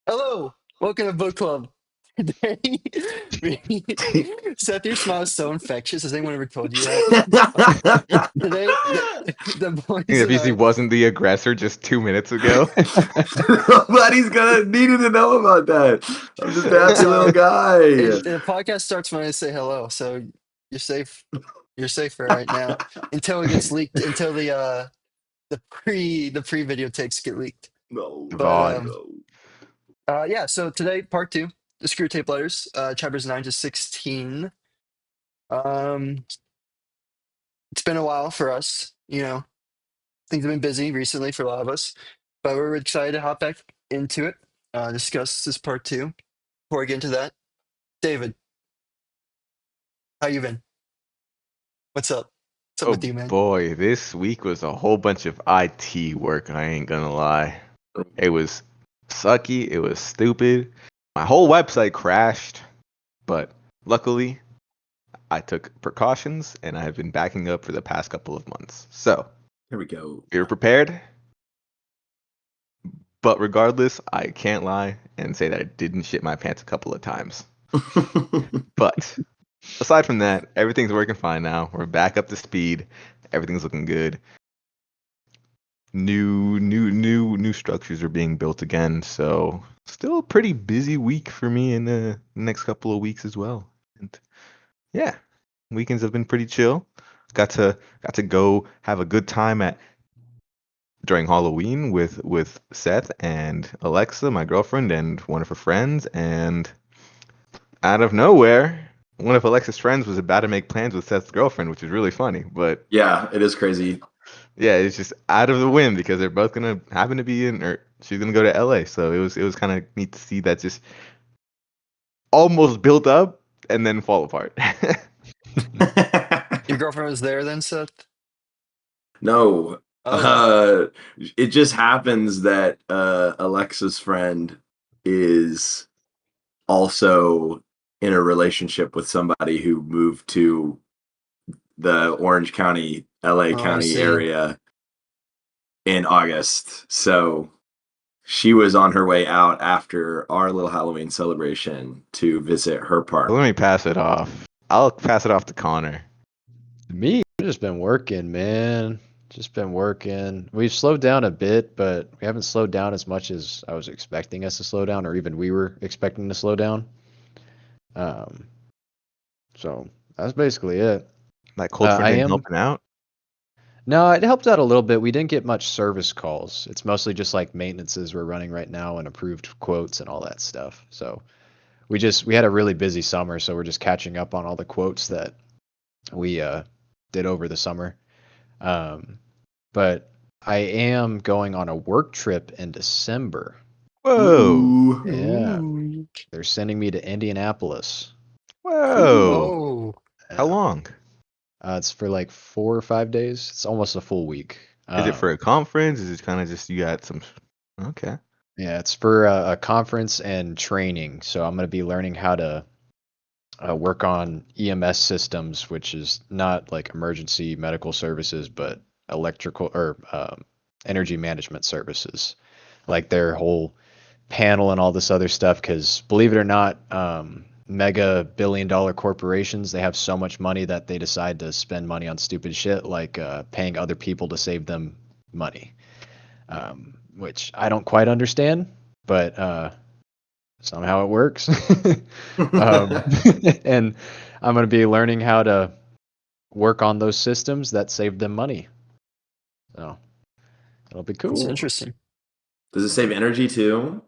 Hello, welcome to book club. Today, we, Seth, your smile is so infectious. Has anyone ever told you that? Uh, today, the boys If and he I, wasn't the aggressor just 2 minutes ago. Nobody's gonna needed to know about that. I'm just a it's happy little guy. the podcast starts when I say hello, so you're safe. You're safe for right now until it gets leaked. Until the pre videotapes get leaked. No, But no, God. no. yeah. So today, part two, the screw tape letters, chapters 9 to 16. Um, it's been a while for us. Things have been busy recently for a lot of us, but we're excited to hop back into it, discuss this part two. Before I get into that, David, how you been? What's up? What's up Oh with you, man? boy, this week was a whole bunch of IT work, I ain't gonna lie. It was sucky, it was stupid. My whole website crashed, but luckily I took precautions and I have been backing up for the past couple of months. So, Here we go. you're prepared, but regardless, I can't lie and say that I didn't shit my pants a couple of times. But aside from that, everything's working fine now. We're back up to speed. Everything's looking good. New structures are being built again, so still a pretty busy week for me in the next couple of weeks as well. And yeah, weekends have been pretty chill. Got to go have a good time at during Halloween with Seth and Alexa, my girlfriend, and one of her friends, and out of nowhere, one of Alexa's friends was about to make plans with Seth's girlfriend, which is really funny. But Yeah, it is crazy. yeah, it's just out of the wind because they're both gonna happen to be in, or she's gonna go to LA. So it was kind of neat to see that just almost built up and then fall apart. Your girlfriend was there then, Seth? No, Oh, uh, it just happens that Alexa's friend is also in a relationship with somebody who moved to the Orange County, LA oh, I County see. area in August. So she was on her way out after our little Halloween celebration to visit her park. Let me pass it off. I'll pass it off to Connor. Me, I've just been working, man. Just been working. We've slowed down a bit, but we haven't slowed down as much as I was expecting us to slow down, or even we were expecting to slow down. Um, so that's basically it. That cold front I ain't am. helping out. No, it helped out a little bit. We didn't get much service calls. It's mostly just like maintenances we're running right now and approved quotes and all that stuff. So we had a really busy summer, so we're just catching up on all the quotes that we did over the summer. Um, but I am going on a work trip in December. Whoa, Ooh. Yeah, Ooh. they're sending me to Indianapolis. whoa. Ooh. Oh, How Yeah, long? it's for like 4 or 5 days. It's almost a full week. Is it for a conference? Is it kind of just you got some? Okay. Yeah, it's for a conference and training. So I'm going to be learning how to work on EMS systems, which is not like emergency medical services, but electrical or energy management services, like their whole panel and all this other stuff. Because believe it or not, mega billion-dollar corporations, they have so much money that they decide to spend money on stupid shit like paying other people to save them money, which I don't quite understand, but somehow it works. um, and I'm going to be learning how to work on those systems that save them money. So it'll be it's cool. Cool. interesting. Does it save energy too?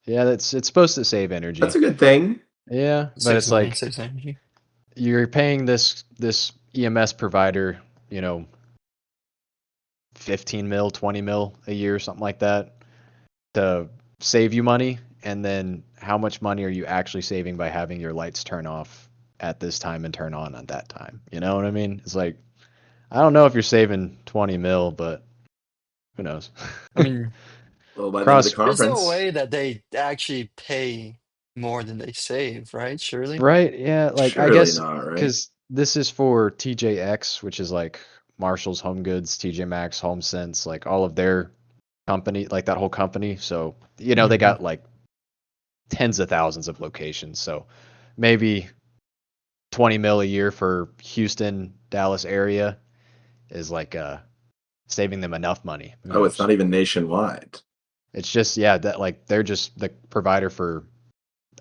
Yeah, it's supposed to save That's energy. a good thing. Yeah, It but saves it's money, like saves energy. you're paying this EMS provider, 15 mil, 20 mil a year, something like that, to save you money. And then how much money are you actually saving by having your lights turn off at this time and turn on at that time? You know what I mean? It's like, I don't know if you're saving 20 mil, but who knows? I mean, Well, by the end of the Cross, there's no conference, way that they actually pay more than they save, right? Surely. right? Yeah, like I surely guess not, right? because this is for TJX, which is like Marshall's Home Goods, TJ Maxx, Home Sense, like all of their company, like that whole company. So, they Hmm. got like tens of thousands of locations. So maybe 20 mil a year for Houston, Dallas area is like saving them enough money. Who Oh, it's knows? not even nationwide. It's just that like they're just the provider for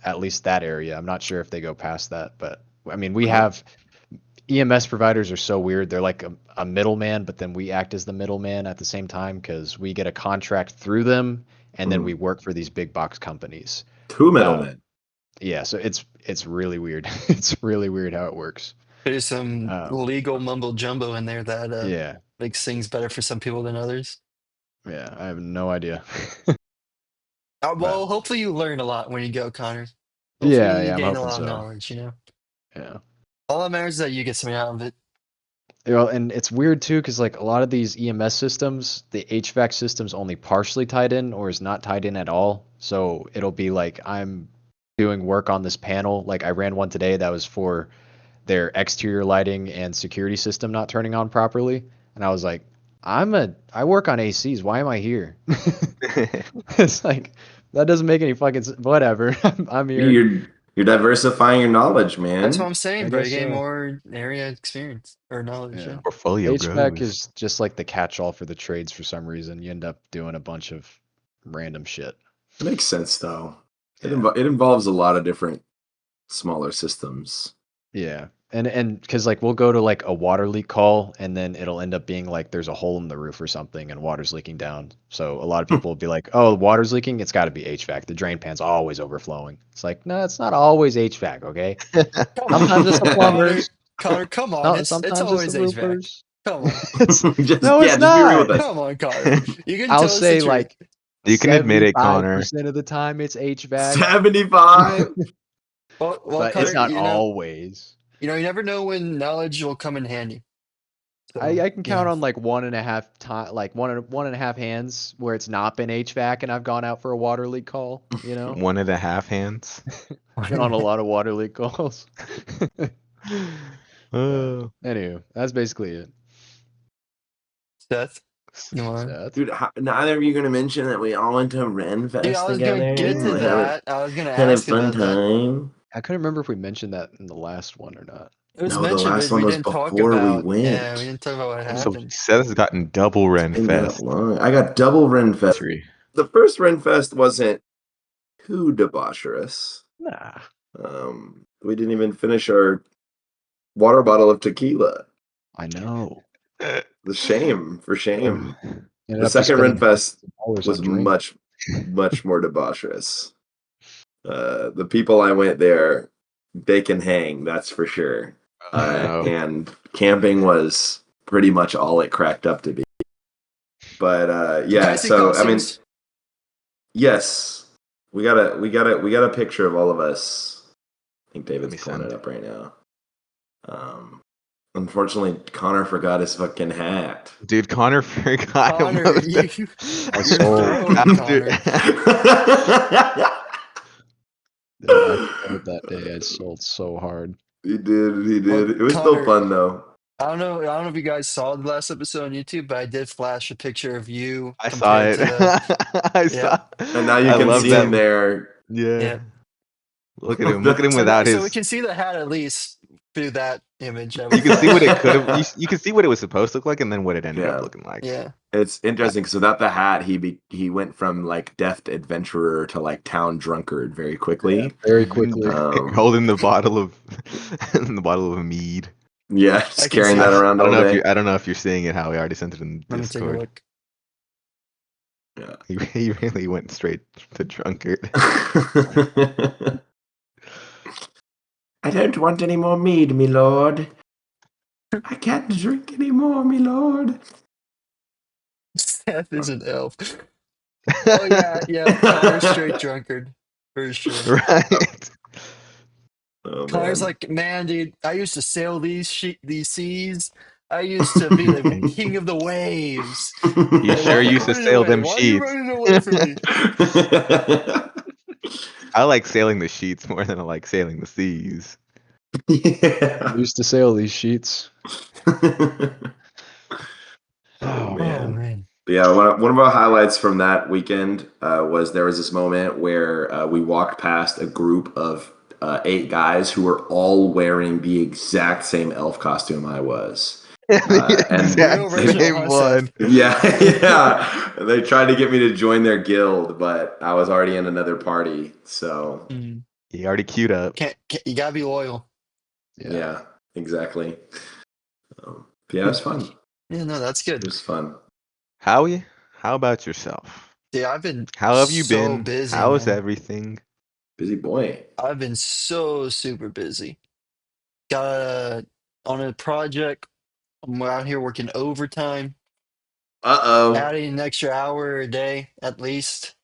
at least that area. I'm not sure if they go past that, but I mean we have EMS providers are so weird. They're like a middleman, but then we act as the middleman at the same time because we get a contract through them and then we work for these big box companies. Two middlemen. Yeah, so it's really weird. It's really weird how it works. There's some Um, legal mumbo jumbo in there that yeah, makes things better for some people than others. yeah, I have no idea. Well, But hopefully you learn a lot when you go, Connor. Hopefully yeah, you I'm gain a hoping lot of so. knowledge, Yeah. All that matters is that you get something out of it. And it's weird too, because like a lot of these EMS systems, the HVAC system's only partially tied in or is not tied in at all. So it'll be like I'm doing work on this panel. Like I ran one today that was for their exterior lighting and security system not turning on properly. And I was like, I work on ACs. Why am I here? It's like that doesn't make any fucking whatever. I'm here. You're diversifying your knowledge, That's what man. I'm saying, I bro. You guess gain so. more area experience or knowledge, Yeah. yeah. Portfolio HVAC grows. is just like the catch-all for the trades for some reason. You end up doing a bunch of random shit. It makes sense though. Yeah. It involves a lot of different smaller systems. Yeah. And because like we'll go to like a water leak call and then it'll end up being like there's a hole in the roof or something and water's leaking down. So a lot of people will be like, oh, the water's leaking, it's got to be HVAC. The drain pan's always overflowing. It's like, no, it's not always HVAC, okay? Come Sometimes it's the on, Connor. plumbers. Connor, come on. No, It's sometimes it's the always HVAC. roofers. Come on. It's Just no, it's just be real with not. us. Come on, Connor. You can I'll tell us the say truth. like You can admit it, Connor. 75% of the time it's HVAC, 75. Well, but it's Connor, not always. you never know when knowledge will come in handy. So, I can count on like one and a half time, like one and a half hands where it's not been HVAC and I've gone out for a water leak call. You know, 1.5 hands. been on a lot of water leak calls. Oh. Anyway, that's basically it. Seth, you want? Seth, Dude, neither of you gonna mention that we all went to Dude, Renfest I was gonna together get to and that. I was gonna had a ask fun about that. time. I couldn't remember if we mentioned that in the last one or not. It was No, the mentioned, last but one we was didn't talk before we about. Yeah, we went. didn't talk about what So happened. Seth has gotten double In that Renfest. long. I got double Renfest. Three. The first Renfest wasn't too debaucherous. Nah, We didn't even finish our water bottle of tequila. I know. The shame for shame. Ended The up just second spending Renfest $10 was on drinks. much more debaucherous. The people I went there, they can hang, that's for sure. No. And camping was pretty much all it cracked up to be. But Can yeah, I see so I mean, costumes? yes, we got a picture of all of us. I think David's me pulling send. it up right now. Unfortunately, Connor forgot his fucking hat. Dude, Connor forgot Connor, most you, of I you're sold. thrown, after. Connor. Dude, I sold that day. I sold so hard. He did. Well, It was still Connor, fun though. I don't know. If you guys saw the last episode on YouTube, but I did flash a picture of you I saw compared it. to the. I Yeah, saw. And now you I can love see that. him there. Yeah. yeah. Look at him. Look at him So without so we his. can see the hat at least through that image that we You can see what it flashed. could have. You can see what it was supposed to look like, and then what it ended up Yeah. looking like. Yeah. It's interesting. So without the hat, he went from like deft adventurer to like town drunkard very quickly. Very quickly. Holding the bottle of the bottle of mead. Yeah, I just can carrying see that that. around I all don't know if day. you. I don't know if you're seeing it, Howie. I already sent it in Let me take a Discord. look. Yeah. He really went straight to drunkard. I don't want any more mead, me lord. I can't drink any more, me lord. Seth is an elf. Oh yeah. Connor's straight drunkard for sure. Right. Oh Connor's man. like, man, dude, I used to sail these seas. I used to be the king of the waves. You Hey, why sure are you used to running sail away? them Why are you sheets. running away from me? I like sailing the sheets more than I like sailing the seas. Yeah. I used to sail these sheets. Oh Oh man. man. But yeah, one of our highlights from that weekend was there was this moment where we walked past a group of 8 guys who were all wearing the exact same elf costume I was. The And Real exact they, original, same huh, Seth? one. yeah, yeah, they tried to get me to join their guild, but I was already in another party. So Mm. He already queued up. Can't you gotta be loyal. Yeah. yeah, exactly. Yeah, it was fun. Yeah, no, that's It good. was fun. Howie, how about yourself? Dude, I've been How have you so been? busy, How is man. everything? Busy boy. I've been so super busy. Got on a project. I'm out here working overtime, Uh-oh. adding an extra hour a day at least.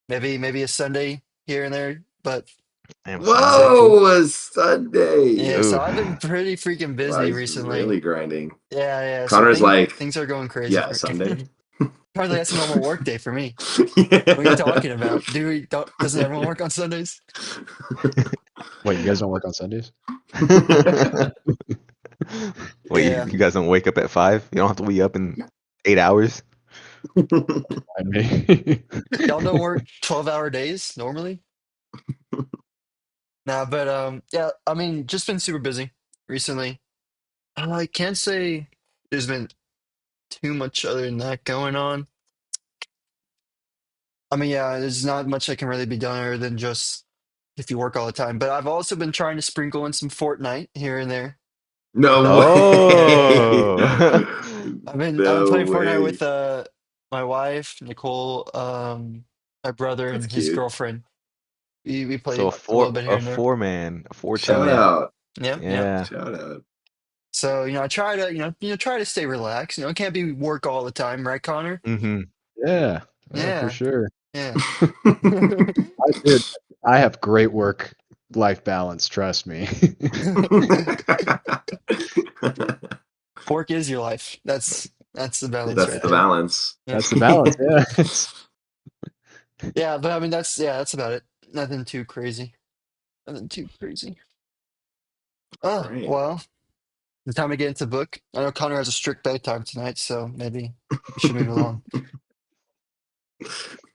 Maybe a Sunday here and there. But Damn, Sunday. Whoa, a Sunday. yeah, so Ooh, I've been pretty freaking Wow, busy he's recently. really grinding. Yeah. So Connor's like, things are going crazy yeah, for Sunday. Hardly that's a normal work day for me. What are you Yeah. talking about? Doesn't everyone work on Sundays? Wait, you guys don't work on Sundays? Wait, Yeah. you guys don't wake up at 5? You don't have to be up in 8 hours? I mean, Y'all don't work 12-hour days normally? Nah, but yeah, I mean, just been super busy recently. I can't say there's been too much other than that going on. I mean, yeah, there's not much that can really be done other than just if you work all the time. But I've also been trying to sprinkle in some Fortnite here and there. No way. Oh. I've been No playing Fortnite way. with my wife, Nicole, my brother That's and his cute. girlfriend. We So play a little bit here a and there. four-man, a Oh Shout four-team. yeah. out. Yeah. Yeah. Shout out. So, I try to, try to stay relaxed. It can't be work all the time, right, Connor? Mhm. yeah, for Yeah. sure. Yeah. Dude, I have great work-life balance. Trust me. Work is your life. That's the balance That's right the there. balance. Yeah. That's the balance. Yeah. Yeah, but I mean that's about it. Nothing too crazy. Nothing too crazy. Oh, Great. well, it's time to get into the book. I know Connor has a strict bedtime tonight, so maybe we should move along.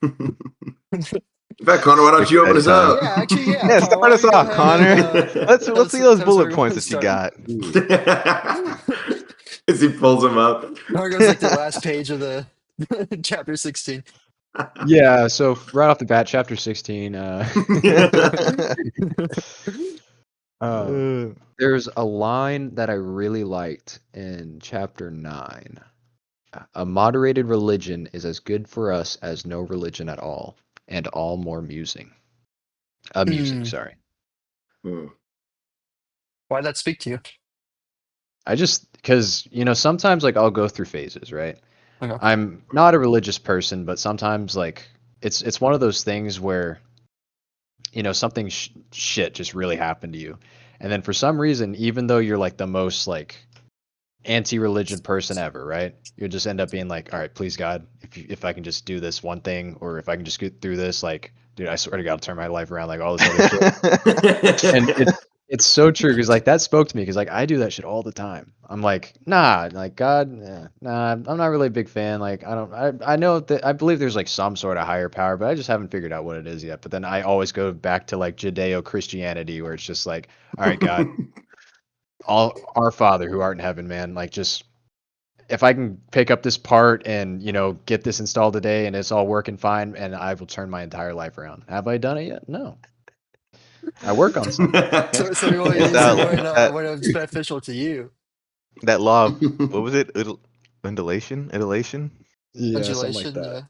In fact, Connor, why don't Strict you open us bedtime. up? Yeah, actually, yeah, Yeah, Connor, why start don't us you go off, ahead and Connor. Let's see those tell us where bullet we points want to that you start. got. Ooh. As he pulls him up. Connor goes like the last page of the chapter 16. Yeah, so right off the bat, chapter 16. Uh, Uh, there's a line that I really liked in chapter 9. A moderated religion is as good for us as no religion at all, and all more amusing, Hmm. sorry. Hmm. Why'd that speak to you? I just because sometimes like I'll go through phases, right? Okay. I'm not a religious person, but sometimes like it's one of those things where something shit just really happened to you, and then for some reason, even though you're like the most like anti-religion person ever, right? You'll just end up being like, all right, please God, if I can just do this one thing, or if I can just get through this, like, dude, I swear to God, I'll turn my life around, like all this other shit. And it's so true because like that spoke to me because like I do that shit all the time. I'm like, nah, like God, nah, I'm not really a big fan. Like I know that I believe there's like some sort of higher power, but I just haven't figured out what it is yet. But then I always go back to like Judeo-Christianity, where it's just like, all right, God, all our Father who art in heaven, man, like just if I can pick up this part and get this installed today and it's all working fine, and I will turn my entire life around. Have I done it yet? No. I work on Sunday. So you it's only that when it's beneficial to you. that law of, what was it? Undulation? Yeah, something like Undulation, that.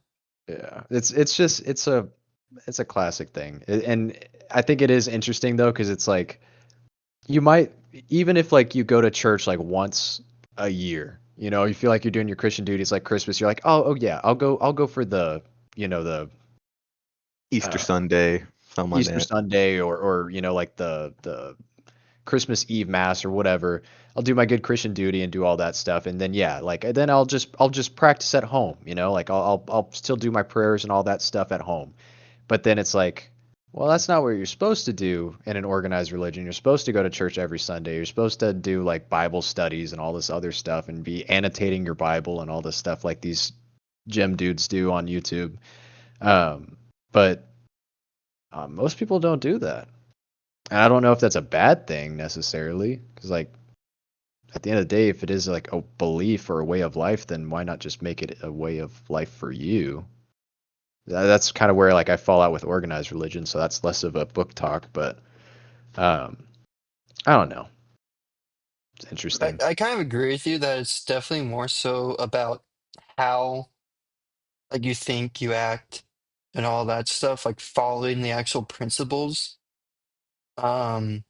yeah. Yeah, it's just it's a classic thing, and I think it is interesting though because it's like you might even if like you go to church like once a year, you feel like you're doing your Christian duties like Christmas. You're like, oh yeah, I'll go for the the Easter uh, Sunday, something like Easter that. Sunday or like the Christmas Eve mass or whatever. I'll do my good Christian duty and do all that stuff, and then yeah, like then I'll just practice at home. Like I'll still do my prayers and all that stuff at home. But then it's like, well, that's not what you're supposed to do in an organized religion. You're supposed to go to church every Sunday. You're supposed to do like Bible studies and all this other stuff and be annotating your Bible and all this stuff like these gym dudes do on YouTube. But most people don't do that. And I don't know if that's a bad thing necessarily, because like at the end of the day, if it is like a belief or a way of life, then why not just make it a way of life for you? That's kind of where like I fall out with organized religion, so that's less of a book talk, but um, I don't know. It's interesting. I kind of agree with you that it's definitely more so about how like you think, you act, and all that stuff, like following the actual principles. Um,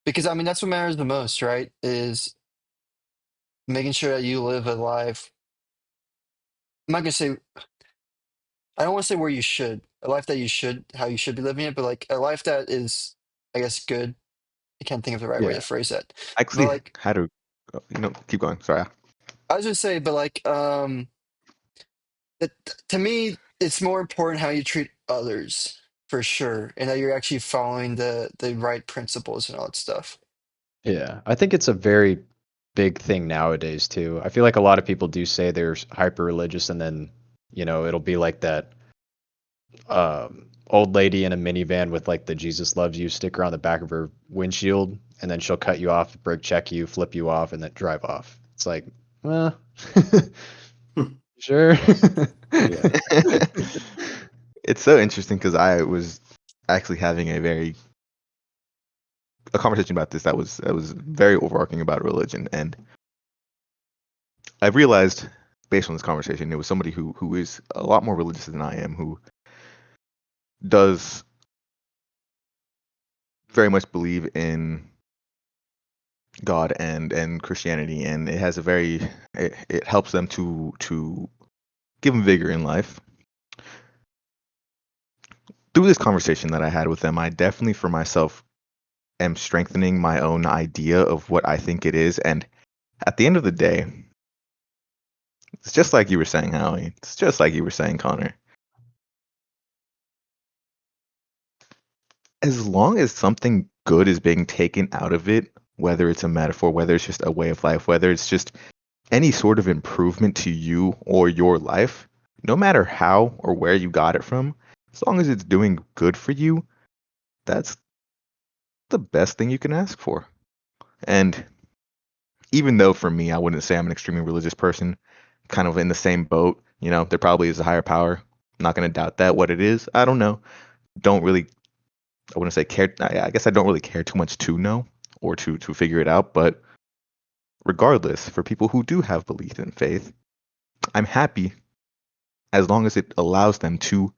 because I mean that's what matters the most, right? Is making sure that you live a life. I'm not gonna say I don't want to say where you should, a life that you should, how you should be living it, but like a life that is, I guess, good. I can't think of the right way to Yeah. phrase that. But Actually like, had to, keep going. Sorry. I was just say, but like, it, to me, it's more important how you treat others for sure, and that you're actually following the right principles and all that stuff. Yeah, I think it's a very big thing nowadays too. I feel like a lot of people do say they're hyper religious, and then it'll be like that old lady in a minivan with like the Jesus loves you sticker on the back of her windshield, and then she'll cut you off, brake check you, flip you off, and then drive off. It's like, well, sure. Yeah. It's so interesting because I was actually having a conversation about this that was very overarching about religion, and I realized based on this conversation it was somebody who is a lot more religious than I am, who does very much believe in God and Christianity, and it has it helps them to give them vigor in life. Through this conversation that I had with them, I definitely for myself am strengthening my own idea of what I think it is, and at the end of the day, it's just like you were saying, Howie. It's just like you were saying, Connor. As long as something good is being taken out of it, whether it's a metaphor, whether it's just a way of life, whether it's just any sort of improvement to you or your life, no matter how or where you got it from, as long as it's doing good for you, that's the best thing you can ask for. And even though for me, I wouldn't say I'm an extremely religious person, kind of in the same boat, there probably is a higher power. I'm not going to doubt that. What it is, I don't know. Don't really, I wouldn't say care. I guess I don't really care too much to know or to figure it out. But regardless, for people who do have belief in faith, I'm happy as long as it allows them to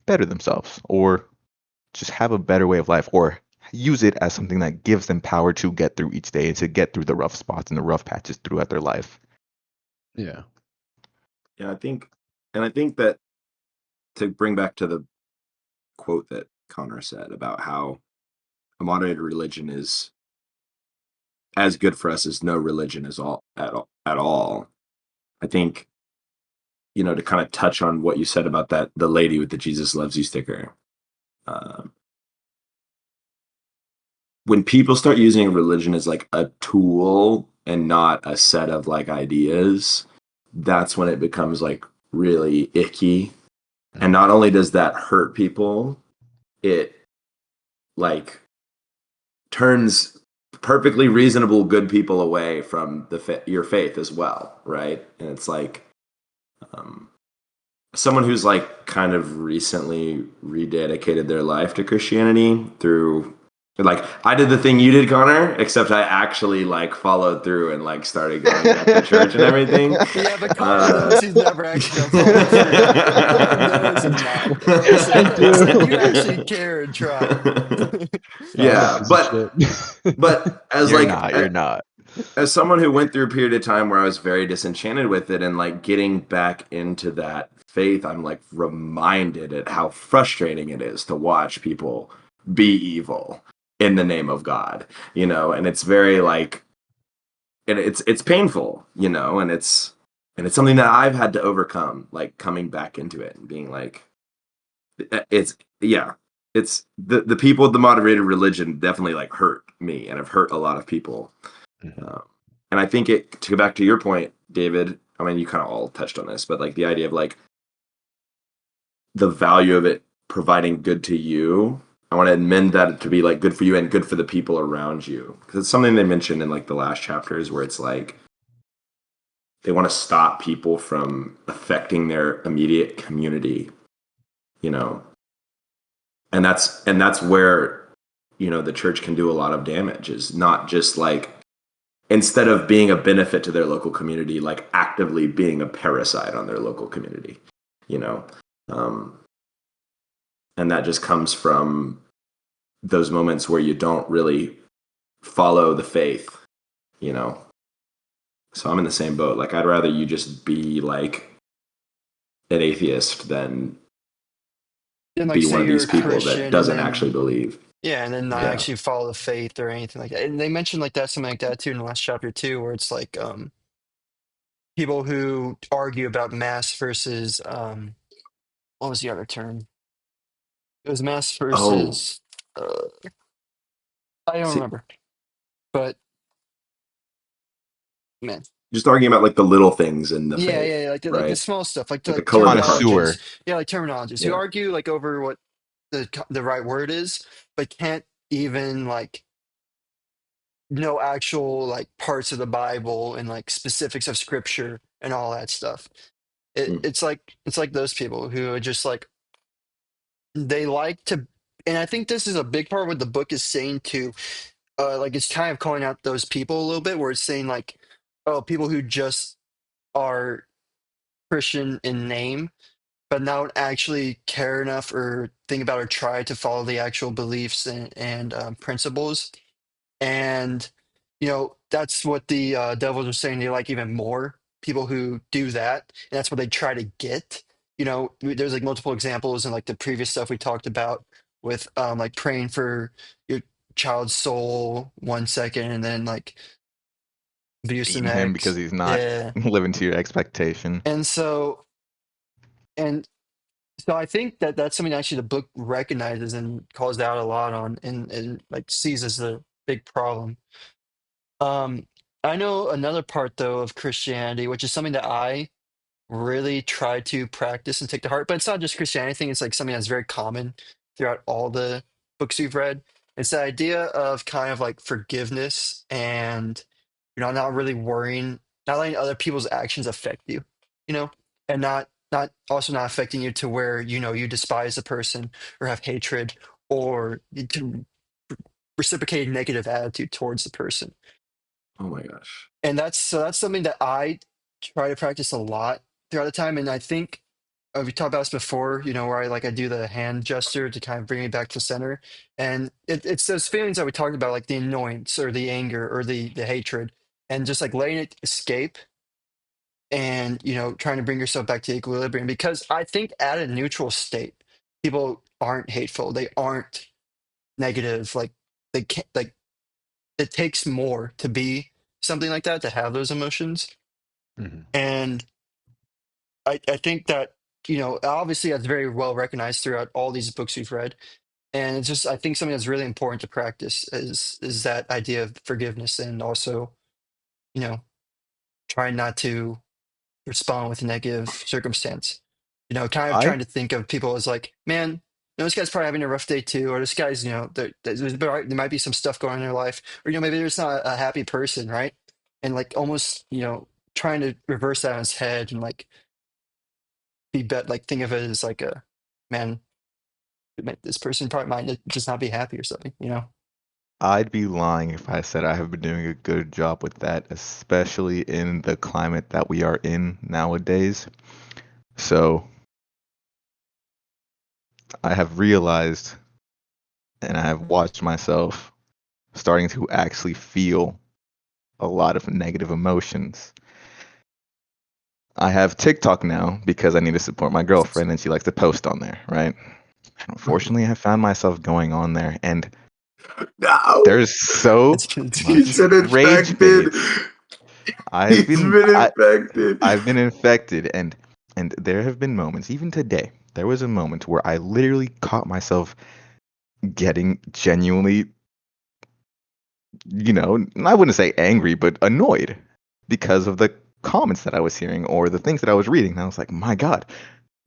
better themselves or just have a better way of life or use it as something that gives them power to get through each day and to get through the rough spots and the rough patches throughout their life. Yeah. Yeah, I think that to bring back to the quote that Connor said about how a moderated religion is as good for us as no religion is at all. I think, to kind of touch on what you said about that, the lady with the Jesus loves you sticker. Um, when people start using religion as like a tool and not a set of like ideas, that's when it becomes like really icky. And not only does that hurt people, it like turns perfectly reasonable good people away from your faith as well, right? And it's like um, someone who's like kind of recently rededicated their life to Christianity through like I did the thing you did, Connor, except I actually like followed through and like started going back to church and everything. Yeah, but Connor knows he's never actually gonna follow through. Connor knows he's not. He said you actually care and try. I'm a Yeah, piece of shit. but as You're like not. You're not. as someone who went through a period of time where I was very disenchanted with it and like getting back into that faith, I'm like reminded at how frustrating it is to watch people be evil in the name of God, and it's very like and it's painful, and it's something that I've had to overcome, like coming back into it and being like it's yeah, it's the people of the moderated religion definitely like hurt me and have hurt a lot of people. Mhm. And I think to go back to your point, David, I mean, you kind of all touched on this, but like the idea of like the value of it providing good to you. I want to amend that to be like good for you and good for the people around you. Because it's something they mentioned in like the last chapters where it's like they want to stop people from affecting their immediate community, you know. And that's where, you know, the church can do a lot of damage, is not just like instead of being a benefit to their local community, like actively being a parasite on their local community, you know. Um, and that just comes from those moments where you don't really follow the faith, you know. So I'm in the same boat. Like I'd rather you just be like an atheist than And like be one say of you're these a people that Christian and doesn't then actually believe. yeah, and then not Yeah. actually follow the faith or anything like that. And they mentioned like that something like that too in the last chapter too, where it's like people who argue about mass versus what was the other term? It was mass Oh, versus I don't see, remember. But man. just arguing about like the little things in the Yeah, faith, yeah, yeah, like the right? small stuff, like Like the the color of the terminologies. heart. Connoisseur. Yeah, like terminologies. You Yeah. argue like over what the right word is, but can't even like know actual like parts of the Bible and like specifics of scripture and all that stuff. Mm. It's like those people who are just like they like to, and I think this is a big part of what the book is saying too. Like it's kind of calling out those people a little bit, where it's saying like, oh, people who just are Christian in name but not actually care enough or think about or try to follow the actual beliefs and principles. And, that's what the devils are saying. They like even more people who do that. And that's what they try to get. There's like multiple examples in like the previous stuff we talked about with like praying for your child's soul 1 second and then like abuse the Beating him because next. he's not Yeah. living to your expectation. And so, and So I think that that's something actually the book recognizes and calls out a lot on and like sees as a big problem. Um, I know another part though of Christianity, which is something that I really try to practice and take to heart, but it's not just Christianity. I think it's like something that's very common throughout all the books you've read. It's the idea of kind of like forgiveness and not really worrying, not letting other people's actions affect you, you know, and not also not affecting you to where you despise the person or have hatred or to reciprocate a negative attitude towards the person. Oh my gosh. And that's something that I try to practice a lot throughout the time. And I think we talked about this before, where I do the hand gesture to kind of bring me back to center. And it's those feelings that we talked about, like the annoyance or the anger or the hatred, and just like letting it escape and trying to bring yourself back to equilibrium. Because I think at a neutral state, people aren't hateful, they aren't negative, like they can't like it takes more to be something like that, to have those emotions. Mhm. And I think that, obviously that's very well recognized throughout all these books we've read. And it's just, I think something that's really important to practice is that idea of forgiveness and also, you know, trying not to respond with negative circumstance. Kind of I trying to think of people as like, man, this guy's probably having a rough day too, or this guy's, there might be some stuff going on in their life, or maybe there's not a happy person, right? And like almost, trying to reverse that on his head and like like think of it as like a man, this person probably might just not be happy or something. I'd be lying if I said I have been doing a good job with that, especially in the climate that we are in nowadays. So I have realized and I have watched myself starting to actually feel a lot of negative emotions. I have TikTok now because I need to support my girlfriend and she likes to post on there, right? Unfortunately, I found myself going on there and No, there's so It's he's much been rage infected. bait. I've He's been been I, infected. I've been infected and there have been moments, even today, there was a moment where I literally caught myself getting genuinely, I wouldn't say angry, but annoyed because of the comments that I was hearing or the things that I was reading. And I was like, my God,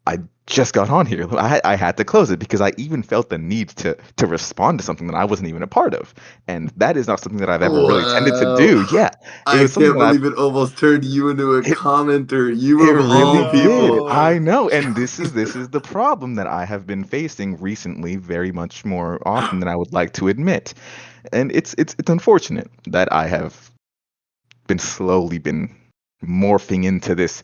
I just got on here. I had to close it because I even felt the need to respond to something that I wasn't even a part of. And that is not something that I've ever really tended to Wow. do. Yeah. It I was something can't that I believe it almost turned you into a it, commenter. You it of really all did. people. I No. know. And this is the problem that I have been facing recently very much more often than I would like to admit. And it's unfortunate that I have been slowly been morphing into A this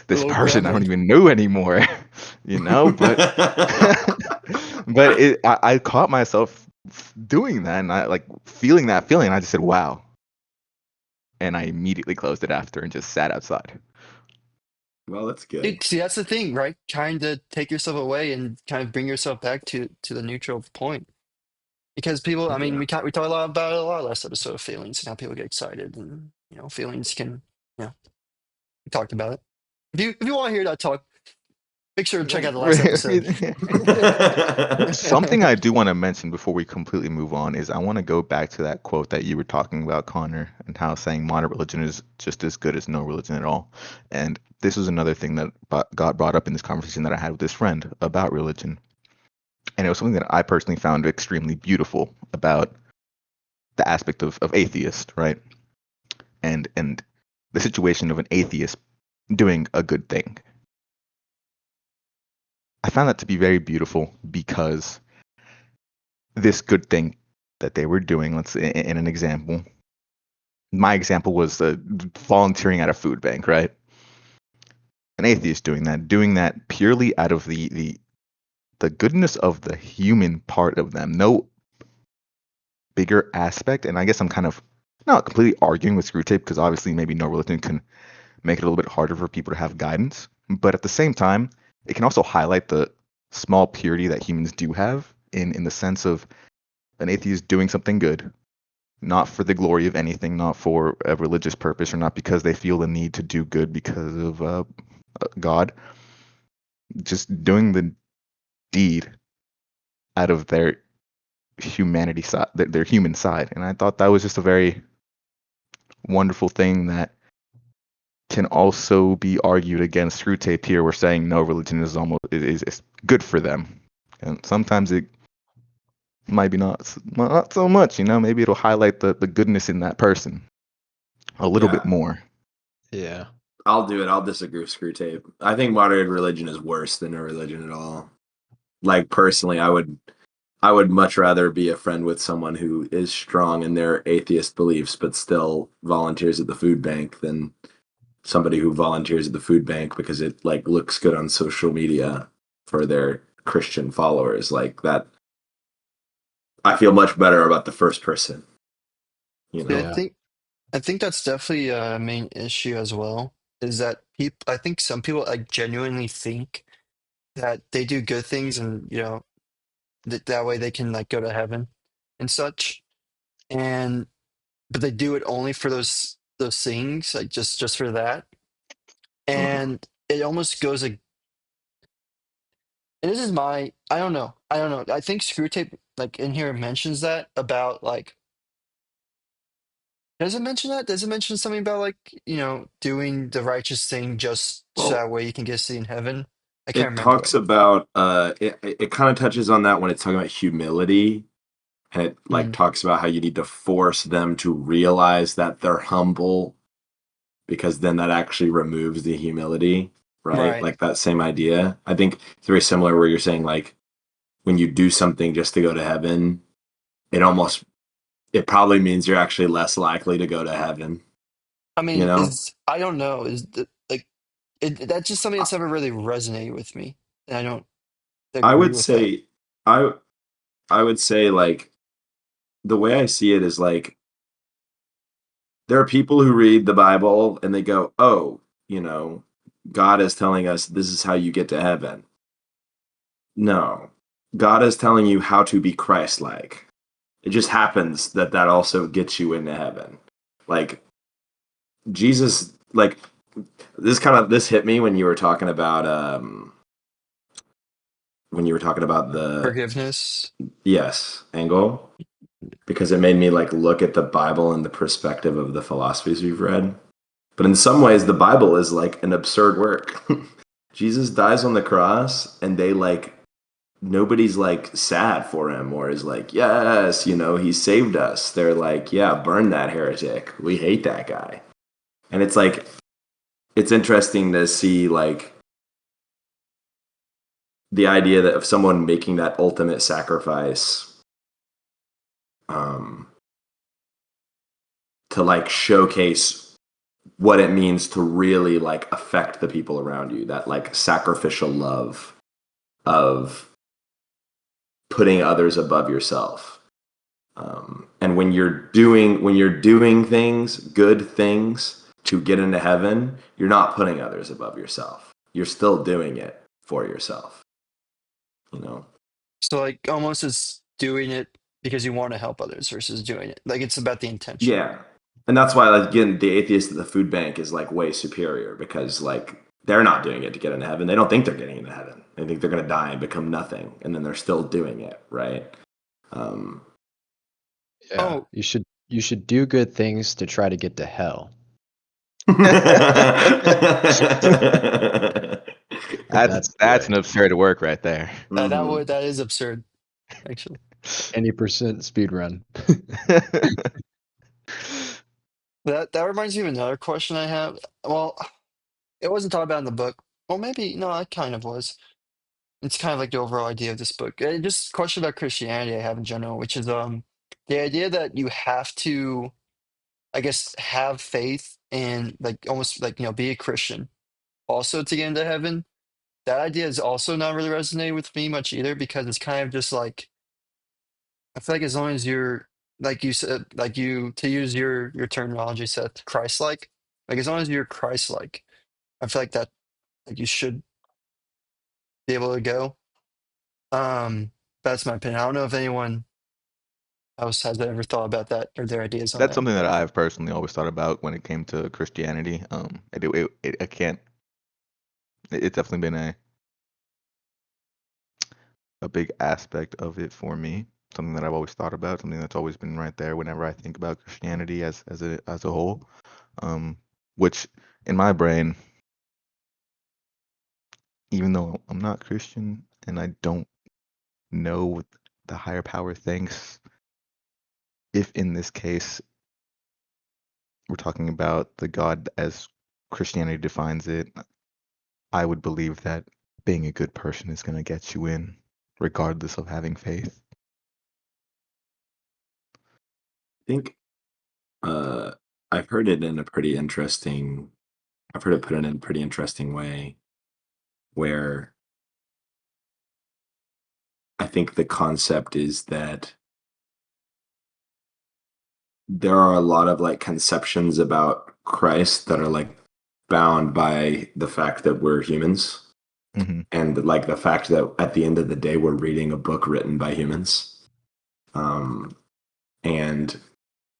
little person I don't gremlin. even know anymore, but I caught myself doing that and I like feeling that feeling and I just said wow, and I immediately closed it after and just sat outside. Well, that's good. Dude, see, that's the thing, right? Trying to take yourself away and kind of bring yourself back to the neutral point. Because people, I mean, Yeah. we talked a lot about it a lot last episode of feelings and how people get excited and feelings can, we talked about it. If you want to hear that talk, make sure to check out the last episode. Something I do want to mention before we completely move on is I want to go back to that quote that you were talking about, Connor, and how saying modern religion is just as good as no religion at all. And this was another thing that got brought up in this conversation that I had with this friend about religion. And it was something that I personally found extremely beautiful about the aspect of atheist, right? And the situation of an atheist doing a good thing. I found that to be very beautiful because this good thing that they were doing, let's say in an example, my example was volunteering at a food bank, right? An atheist doing that purely out of the goodness of the human part of them, no bigger aspect. And I guess I'm kind of not completely arguing with Screwtape because obviously maybe no religion can make it a little bit harder for people to have guidance, but at the same time, it can also highlight the small purity that humans do have in the sense of an atheist doing something good, not for the glory of anything, not for a religious purpose, or not because they feel the need to do good because of God, just doing the deed out of their humanity side, their human side. And I thought that was just a very wonderful thing that can also be argued against Screwtape here. We're saying no, religion is good for them, and sometimes it might be not so much. Maybe it'll highlight the goodness in that person a little bit Yeah. more. Yeah. I'll do it. I'll disagree with Screwtape. I think modern religion is worse than no religion at all. Like personally, I would much rather be a friend with someone who is strong in their atheist beliefs but still volunteers at the food bank than somebody who volunteers at the food bank because it like looks good on social media for their Christian followers. Like that, I feel much better about the first person, you Yeah, I know. Yeah. think I think that's definitely a main issue as well. Is that people? I think some people like genuinely think that they do good things, and that way they can like go to heaven and such. And but they do it only for those things, like just for that. Mhm. And it almost goes like, and this is my, I don't know. I think Screwtape like in here mentions that about like, does it mention that? Does it mention something about like, doing the righteous thing just so Well, that way you can get a seat in heaven? I can't it remember. talks about it kind of touches on that when it's talking about humility, and it like Mm, talks about how you need to force them to realize that they're humble because then that actually removes the humility, right? right. Like that same idea. I think it's very similar where you're saying like when you do something just to go to heaven, it almost it probably means you're actually less likely to go to heaven, I you mean, know? I don't know. Like that's just something that's never really resonated with me, and I don't I agree would with that. say I I would say like the way I see it is like there are people who read the Bible and they go, "Oh, God is telling us this is how you get to heaven." No. God is telling you how to be Christ-like. It just happens that that also gets you into heaven. Like Jesus like this hit me when you were talking about the Forgiveness. yes angle because it made me like look at the Bible in the perspective of the philosophies we've read But in some ways, the Bible is like an absurd work. Jesus dies on the cross, and they like nobody's like sad for him or is like, yes, he saved us. They're like, yeah, burn that heretic. We hate that guy. And it's like, it's interesting to see like the idea that of someone making that ultimate sacrifice, to like showcase what it means to really like affect the people around you, that like sacrificial love of putting others above yourself. And when you're doing things, good things to get into heaven, you're not putting others above yourself. You're still doing it for yourself. So like almost it's doing it because you want to help others versus doing it. Like it's about the intention. Yeah. And that's why, like, again, the atheist at the food bank is like way superior because like they're not doing it to get into heaven. They don't think they're getting into heaven. They think they're going to die and become nothing, and then they're still doing it, right? Yeah. Oh, You should do good things to try to get to hell. That's an absurd work right there. that is absurd, actually. Any percent speed run. That reminds me of another question I have. Well, it wasn't talked about in the book. Well, maybe no, it kind of was. It's kind of like the overall idea of this book. Just a question about Christianity I have in general, which is the idea that you have to, I guess, have faith and like almost like be a Christian also to get into heaven. That idea is also not really resonating with me much either because it's kind of just like I feel like as long as you're like you said, like you to use your terminology, Seth, Christ-like, like as long as you're Christ-like, I feel like that like you should be able to go. That's my opinion. I don't know if anyone else has ever thought about that or their ideas on That's that. something that I've personally always thought about when it came to Christianity. I can't. It's definitely been a big aspect of it for me. Something that I've always thought about. Something that's always been right there whenever I think about Christianity as a whole. Which in my brain, even though I'm not Christian and I don't know what the higher power thinks, if in this case we're talking about the God as Christianity defines it, I would believe that being a good person is going to get you in, regardless of having faith. I think I've heard it in a pretty interesting. I've heard it put in a pretty interesting way, where I think the concept is that there are a lot of like conceptions about Christ that are like bound by the fact that we're humans, Mm-hmm. and like the fact that at the end of the day we're reading a book written by humans. And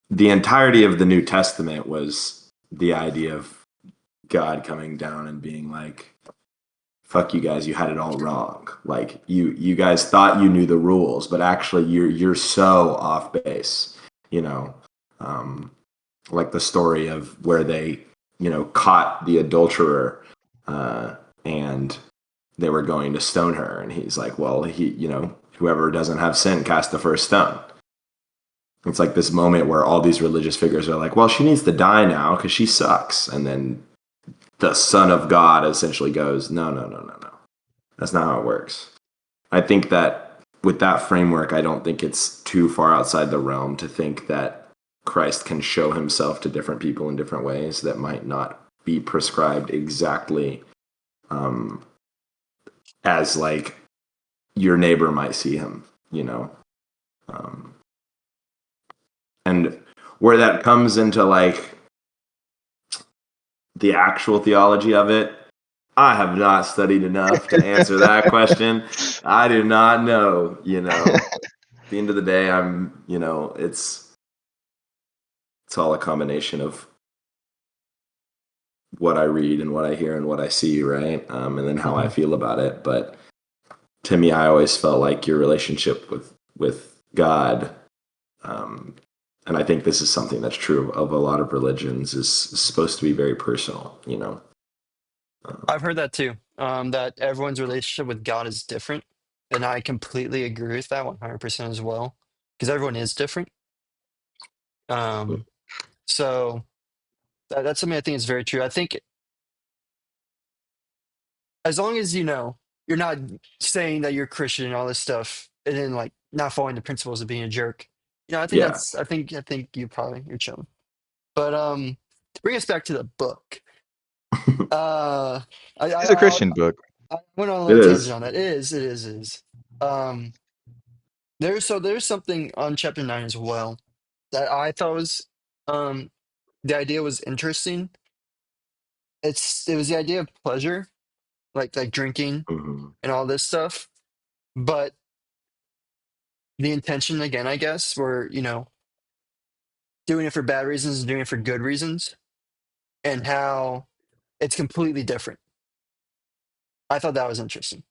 the entirety of the New Testament was the idea of God coming down and being like, fuck you guys, you had it all wrong. Like you guys thought you knew the rules, but actually you're so off base, you know. Like the story of where they, caught the adulterer, and they were going to stone her, and he's like, well, whoever doesn't have sin cast the first stone. It's like this moment where all these religious figures are like, well, she needs to die now because she sucks. And then the Son of God essentially goes, no. That's not how it works. I think that with that framework, I don't think it's too far outside the realm to think that Christ can show himself to different people in different ways that might not be prescribed exactly as like your neighbor might see him, and where that comes into like the actual theology of it, I have not studied enough to answer that question. I do not know, At the end of the day, it's all a combination of what I read and what I hear and what I see, right? And then how I feel about it. But to me, I always felt like your relationship with God And I think this is something that's true of a lot of religions, is supposed to be very personal, you know. I've heard that too. That everyone's relationship with God is different, and I completely agree with that 100% as well, because everyone is different. Um, so that's something I think is very true. I think as long as you're not saying that you're Christian and all this stuff, and then like not following the principles of being a jerk. Yeah. I think you're chilling. But to bring us back to the book, uh, I I It's a I'll, Christian book. I went on a It little tangent is. on that. It is. Um, there's something on chapter 9 as well that I thought was um the idea was interesting. It was the idea of pleasure, like drinking Hmm. and all this stuff, but the intention again, I guess, were doing it for bad reasons and doing it for good reasons, and how it's completely different. I thought that was interesting.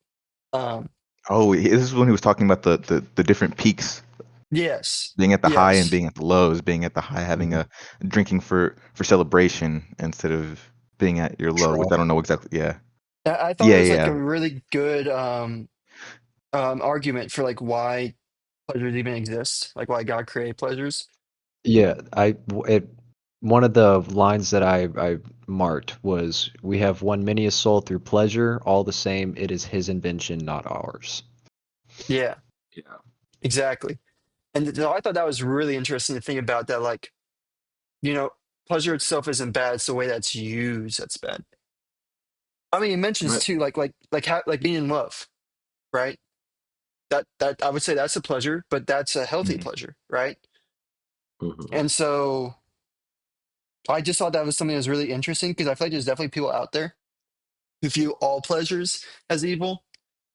Um, Oh, this is when he was talking about the different peaks, yes, being at the high and yes. being at the lows, being at the high having Hmm. a drinking for celebration instead of being at your low, which I Trough. don't know exactly. Yeah. I thought it Yeah, was like yeah. a really good argument for like why pleasures even exist, like why God created pleasures. Yeah, one of the lines that I marked was, "We have won many a soul through pleasure. All the same, it is his invention, not ours." Yeah, Yeah. exactly. And so I thought that was really interesting to think about that, like, you know, pleasure itself isn't bad, it's the way that's used that's bad. I mean, it mentions Right. too, like being in love, right? That I would say that's a pleasure, but that's a healthy Mhm. pleasure, right? Hmm. And so I just thought that was something that was really interesting because I feel like there's definitely people out there who view all pleasures as evil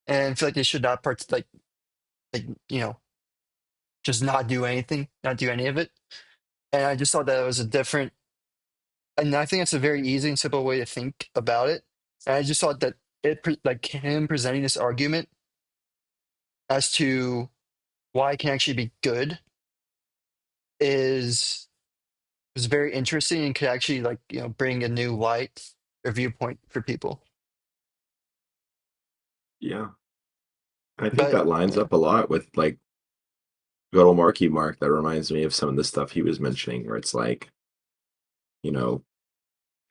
and feel like they should not like just not do anything, not do any of it. And I just thought that it was a different, and I think it's a very easy and simple way to think about it. And I just thought that like him presenting this argument as to why it can actually be good is was very interesting and could actually like bring a new light or viewpoint for people. Yeah. I think But that lines yeah, up a lot with like good old Marky Mark. That reminds me of some of the stuff he was mentioning, where it's like, you know,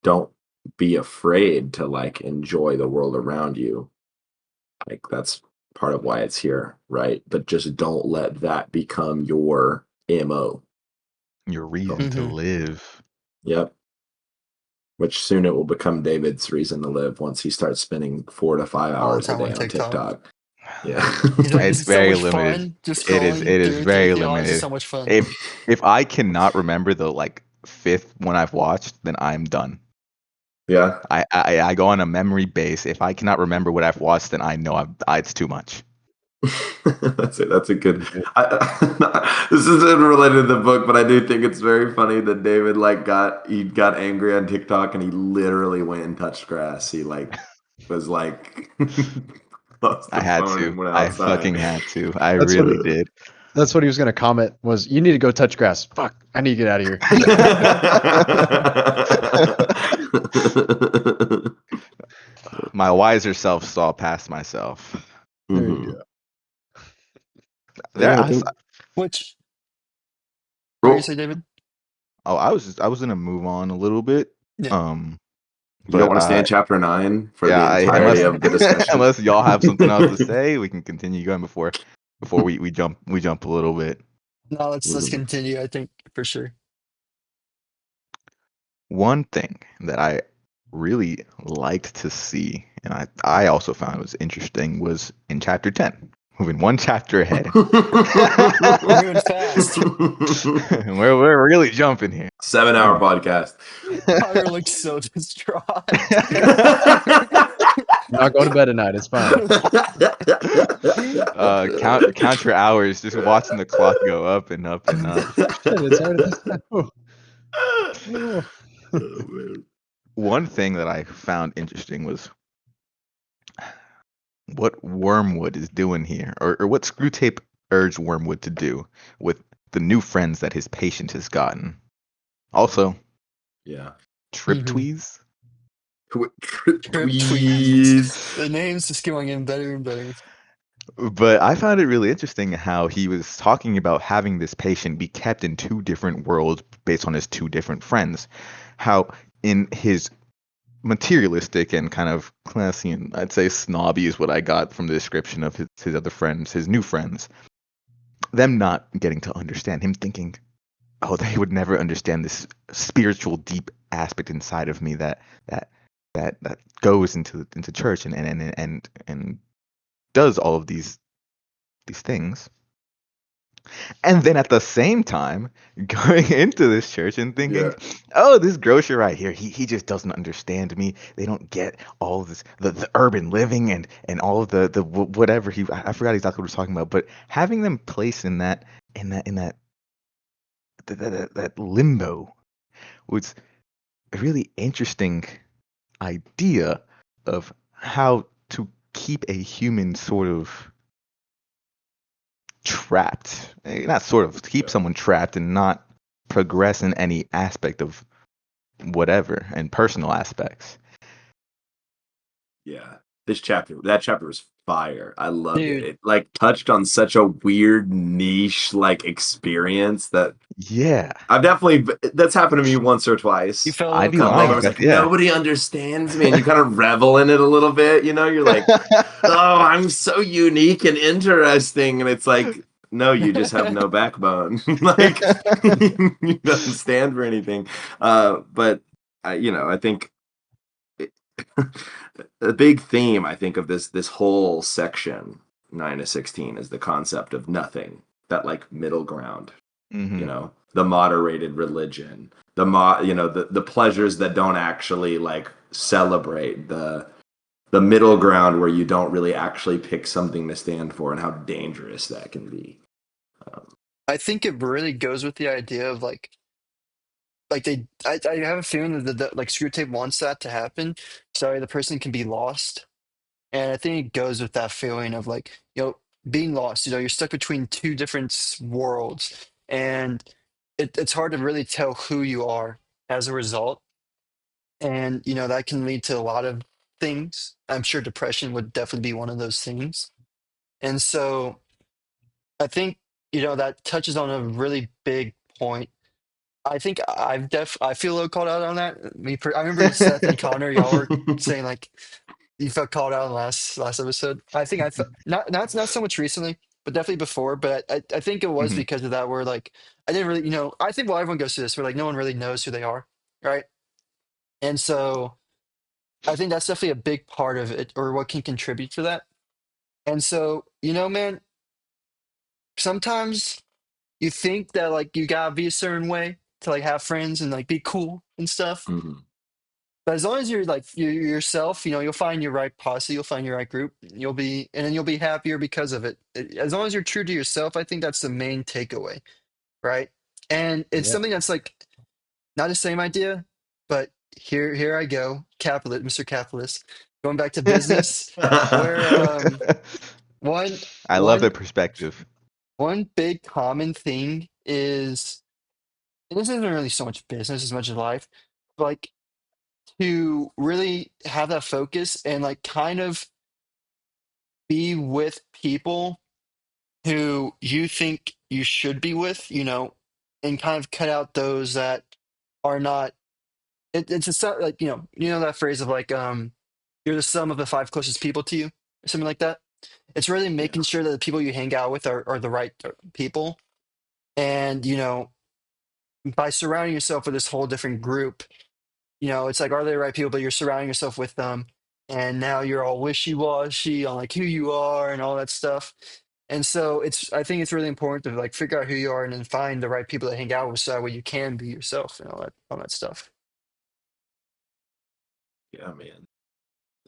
don't be afraid to like enjoy the world around you. Like that's part of why it's here, right? But just don't let that become your MO. Your reason Don't. to hmm live. Yep. Which soon it will become David's reason to live once he starts spending 4 to 5 all the hours a time on day on TikTok. TikTok. Yeah. He's like, It's this is so very much limited. fun just It is scrolling it is through very TikTok. This is limited. so much fun. If I cannot remember the like fifth one I've watched, then I'm done. Yeah. I go on a memory base. If I cannot remember what I've watched, then I know it's too much. That's it. That's a good. This isn't related to the book, but I do think it's very funny that David he got angry on TikTok and he literally went and touched grass. He like was like closed I the had phone to. and went I outside. fucking had to. I That's what really did. that's what he was gonna comment was, "You need to go touch grass." Fuck, I need to get out of here. My wiser self saw past myself. There you Hmm. go. There, Yeah, I I, think. Which, what do you Well, say, David? oh, I was gonna move on a little bit. Yeah. Um, you don't but want to stay in chapter 9 for yeah, the entirety unless of the discussion. unless y'all have something else to say, we can continue going before we jump a little bit. No, let's Mhm. continue. I think for sure. One thing that I really liked to see, and I also found was interesting, was in chapter 10, moving one chapter ahead. We're moving fast. we're really jumping here. 7 hour Um, podcast. Connor looks so distraught. I'm not going to bed tonight. It's fine. count your hours, just watching the clock go up and up and up. Shit, it's already this time. Oh, oh. Oh, man. One thing that I found interesting was what Wormwood is doing here, or what Screwtape urged Wormwood to do with the new friends that his patient has gotten. Also, Yeah. trip Mhm. tweez. Trip Tweez. The names just keep on getting better and better. But I found it really interesting how he was talking about having this patient be kept in two different worlds based on his two different friends. How in his materialistic and kind of classy and I'd say snobby is what I got from the description of his other friends, his new friends. Them not getting to understand him thinking, oh, they would never understand this spiritual deep aspect inside of me that goes into church and does all of these things. And then at the same time, going into this church and thinking, Yeah. oh, this grocer right here, he just doesn't understand me. They don't get all of this, the urban living and all of the whatever I forgot exactly what he was talking about, but having them placed in that limbo was a really interesting idea of how to keep a human sort of trapped. Not sort of, keep Yeah. someone trapped and not progress in any aspect of whatever and personal aspects. Yeah. That chapter was fire. I loved it. Dude, It like touched on such a weird niche like experience that Yeah, I've definitely that's happened to me once or you twice. felt a I'd little be Kind of lying moment if where it's caught. that's like yeah. nobody understands me, and you kind of revel in it a little bit. You're like, oh, I'm so unique and interesting, and it's like, no, you just have no backbone. Like you don't stand for anything. But I think a big theme I think of this whole section 9 to 16 is the concept of nothing, that like middle ground, hmm the moderated religion, the pleasures that don't actually like celebrate the middle ground where you don't really actually pick something to stand for, and how dangerous that can be. I think it really goes with the idea of I have a feeling that like Screwtape wants that to happen. So the person can be lost. And I think it goes with that feeling of like, being lost. You're stuck between two different worlds. And it's hard to really tell who you are as a result. And, that can lead to a lot of things. I'm sure depression would definitely be one of those things. And so I think, that touches on a really big point. I think I feel a little called out on that. I remember Seth and Connor, y'all were saying like you felt called out in the last episode. I think I felt not so much recently, but definitely before. But I think it was hmm because of that. Where like I didn't really, I think everyone goes through this, where like no one really knows who they are, right? And so I think that's definitely a big part of it, or what can contribute to that. And so man, sometimes you think that like you gotta be a certain way to like have friends and like be cool and stuff. Mhm. But as long as you're like you're yourself, you'll find your right posse, you'll find your right group, and then you'll be happier because of it. As long as you're true to yourself, I think that's the main takeaway, right? And it's Yeah. something that's like not the same idea, but here I go, capitalist, Mr. Capitalist, going back to business, where one I love one that perspective. one big common thing is, and this isn't really so much business as much as life, but like to really have that focus and like kind of be with people who you think you should be with, and kind of cut out those that are not. It's just like that phrase of like you're the sum of the five closest people to you, or something like that. It's really Yeah. making sure that the people you hang out with are the right people, and by surrounding yourself with this whole different group, it's like, are they the right people? But you're surrounding yourself with them, and now you're all wishy-washy on like who you are and all that stuff. And so I think it's really important to like figure out who you are and then find the right people to hang out with, so that way you can be yourself and all that stuff. Yeah, man.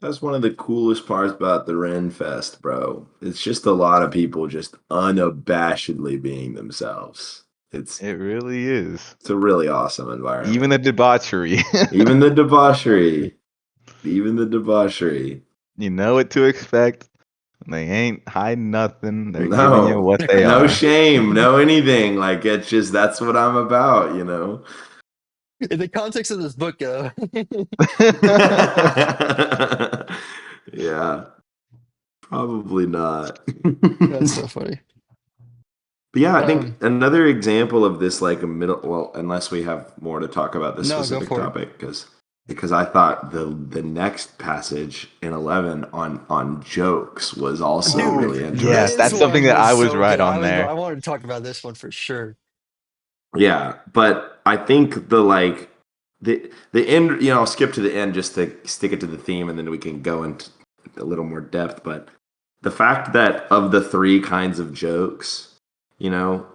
That's one of the coolest parts about the Ren Fest, bro. It's just a lot of people just unabashedly being themselves. It's It really is. it's a really awesome Even environment. the debauchery. Even the debauchery. Even the debauchery. You know what to expect. They ain't hiding nothing. They're giving you No, what they no are. shame, no anything. Like it's just that's what I'm about, you know. In the context of this book, Yeah, probably not. that's so funny. But yeah, I think Um, another example of this, like a middle, well, unless we have more to talk about this no, go specific for it. topic, because I thought the next passage in 11 on jokes was also Dude, really Yes, this that's interesting. something one that was I was so right good. on there. I wanted to talk about this one for sure. Yeah, but I think the end, you know, I'll skip to the end just to stick it to the theme, and then we can go into a little more depth. But the fact that of the three kinds of jokes, you know,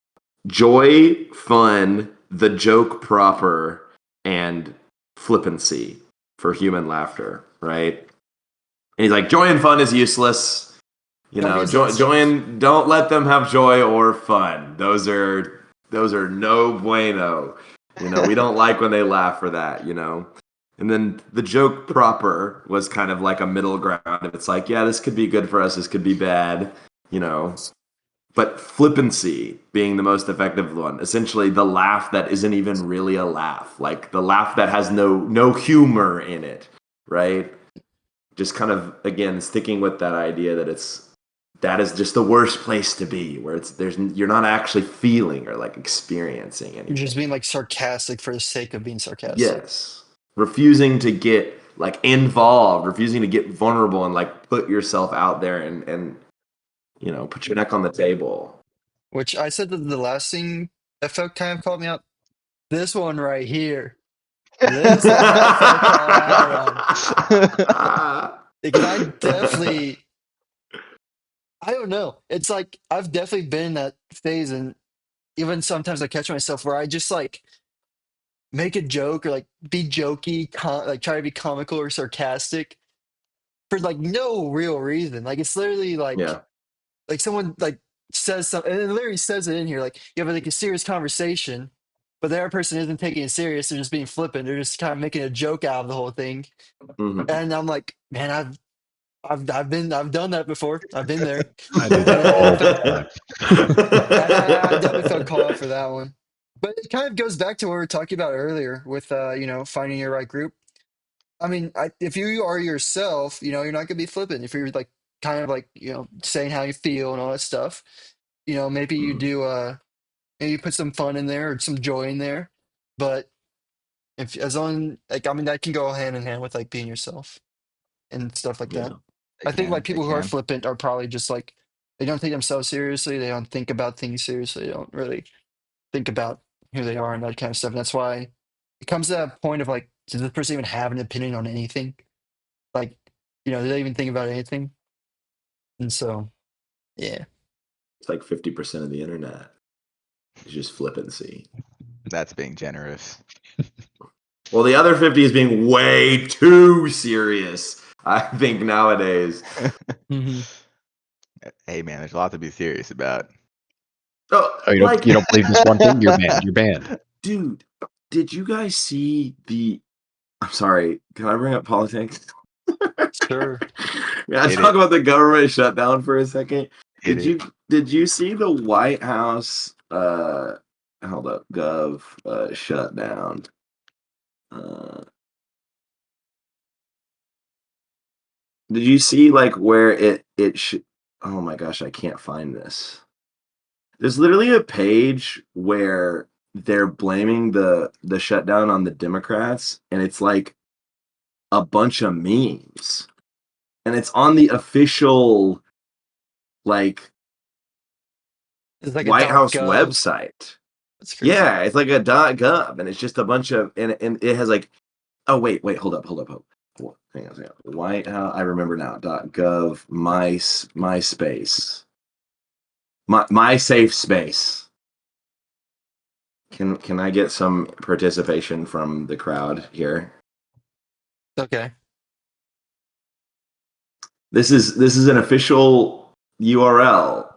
joy, fun, the joke proper, and flippancy for human laughter, right? And he's like, joy and fun is useless. You Don't know, use those. joy and don't let them have joy or fun. Those are no bueno. You know, we don't like when they laugh for that, you know. And then the joke proper was kind of like a middle ground. It's like, yeah, this could be good for us, this could be bad, you know. But flippancy being the most effective one, essentially the laugh that isn't even really a laugh, like the laugh that has no humor in it, right? Just kind of again sticking with that idea that is just the worst place to be, where you're not actually feeling or like experiencing You're just anything. being like sarcastic for the sake of being sarcastic. Yes, refusing to get like involved, refusing to get vulnerable and like put yourself out there and you know put your neck on the table. Which I said that the last thing that felt kind of called me out. This one right here. This one I felt called out on. Because I definitely, I don't know. It's like I've definitely been in that phase, and even sometimes I catch myself where I just like make a joke or like be jokey, like try to be comical or sarcastic for like no real reason. Like it's literally Yeah. like someone like says something, and it literally says it in here. Like you have like a serious conversation, but the other person isn't taking it serious. They're just being flippant. They're just kind of making a joke out of the whole thing. Hmm. And I'm like, man, I've done that before. I've been there, I do and that all the time. I definitely felt called out for that one. But it kind of goes back to what we were talking about earlier with finding your right group. I mean, if you are yourself, you're not gonna be flippant. If you're like kind of like saying how you feel and all that stuff, maybe you do maybe you put some fun in there or some joy in there. But if as long like I mean that can go hand in hand with like being yourself and stuff like that. Yeah. They I think like can. They people who are can. flippant are probably just like they don't take themselves seriously. They don't think about things seriously. They don't really think about who they are and that kind of stuff. And that's why it comes to that point of like, does this person even have an opinion on anything? Like, do they even think about anything? And so, yeah. It's like 50% of the internet is just flippancy. That's being generous. Well, the other 50 is being way too serious, I think, nowadays. Hmm. Hey man, there's a lot to be serious about. Oh, Oh, like, you don't believe this one thing? You're banned. You're banned. dude, did you guys see the. I'm sorry, can I bring up politics? Sure. Can I Hit talk it. about the government shutdown for a second? Hit Did it. you did you see the White House hold up, gov shutdown? Uh did you see like where it should oh my gosh, I can't find this. There's literally a page where they're blaming the shutdown on the Democrats, and it's like a bunch of memes. And it's on the official like It's like a White dot House gov. website. That's crazy. Yeah, it's like a .gov, and it's just a bunch of and it has like oh wait, hang on a second. White House, I remember now. .gov, MySpace, my safe space. Can I get some participation from the crowd here? Okay. This is an official URL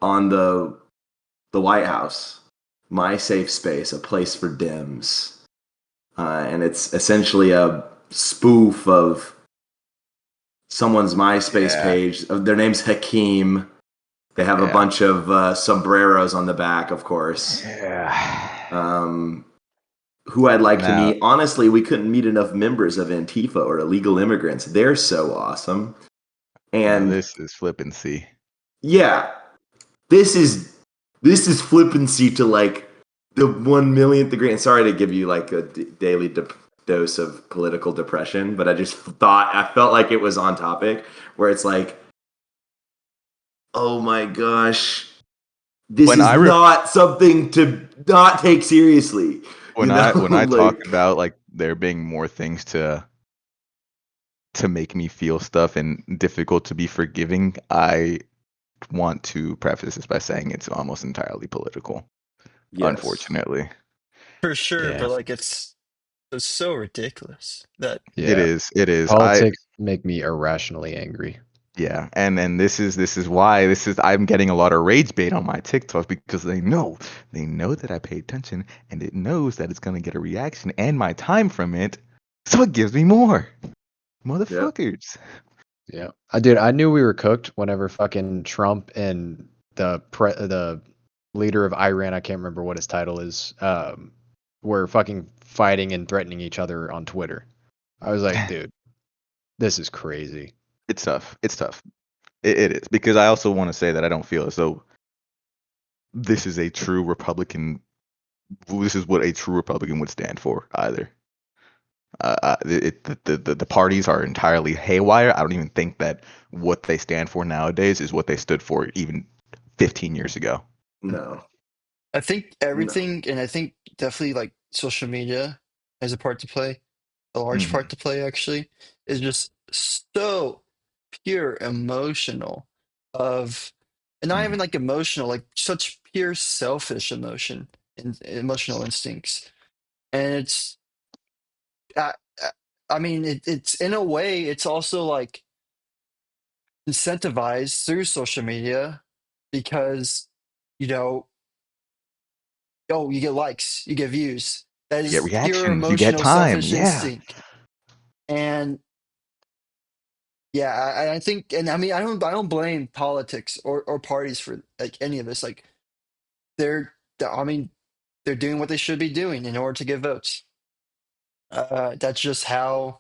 on the White House. My safe space, a place for Dems, and it's essentially a spoof of someone's MySpace Yeah. page. Their name's Hakeem. They have a Yeah. bunch of sombreros on the back, of course. Yeah. Um, who I'd like to Now, meet. Honestly, we couldn't meet enough members of Antifa or illegal immigrants. They're so awesome. now And this is flippancy. yeah, this is flippancy to like the 1 millionth degree. And sorry to give you like a daily dose of political depression, but I felt like it was on topic where it's like, oh my gosh, this When is I not something to not take seriously. You know, when I talk like about like there being more things to make me feel stuff and difficult to be forgiving, I want to preface this by saying it's almost entirely political, yes, unfortunately. For sure, Yeah. but like it's so ridiculous that It Yeah. is. It is. Politics make me irrationally angry. Yeah, and this is why I'm getting a lot of rage bait on my TikTok because they know that I pay attention and it knows that it's gonna get a reaction and my time from it, so it gives me more. yep. Motherfuckers. Yeah. I knew we were cooked whenever fucking Trump and the leader of Iran, I can't remember what his title is, were fucking fighting and threatening each other on Twitter. I was like, dude, this is crazy. It's tough. It's tough. It is because I also want to say that I don't feel as though this is a true Republican. This is what a true Republican would stand for either. The parties are entirely haywire. I don't even think that what they stand for nowadays is what they stood for even 15 years ago. No, I think no. everything, and I think definitely like social media has a part to play, a large Hmm. part to play actually, is just so pure emotional of, and not Hmm. even like emotional, like such pure selfish emotion and emotional instincts. And I, I I mean, it's in a way, it's also like incentivized through social media because, you know, oh, you get likes, you get views. That You get is pure reactions. You get emotional, time. selfish Yeah. instinct. And yeah, I think, and I mean, I don't blame politics or parties for like any of this. Like they're, I mean, they're doing what they should be doing in order to get votes. That's just how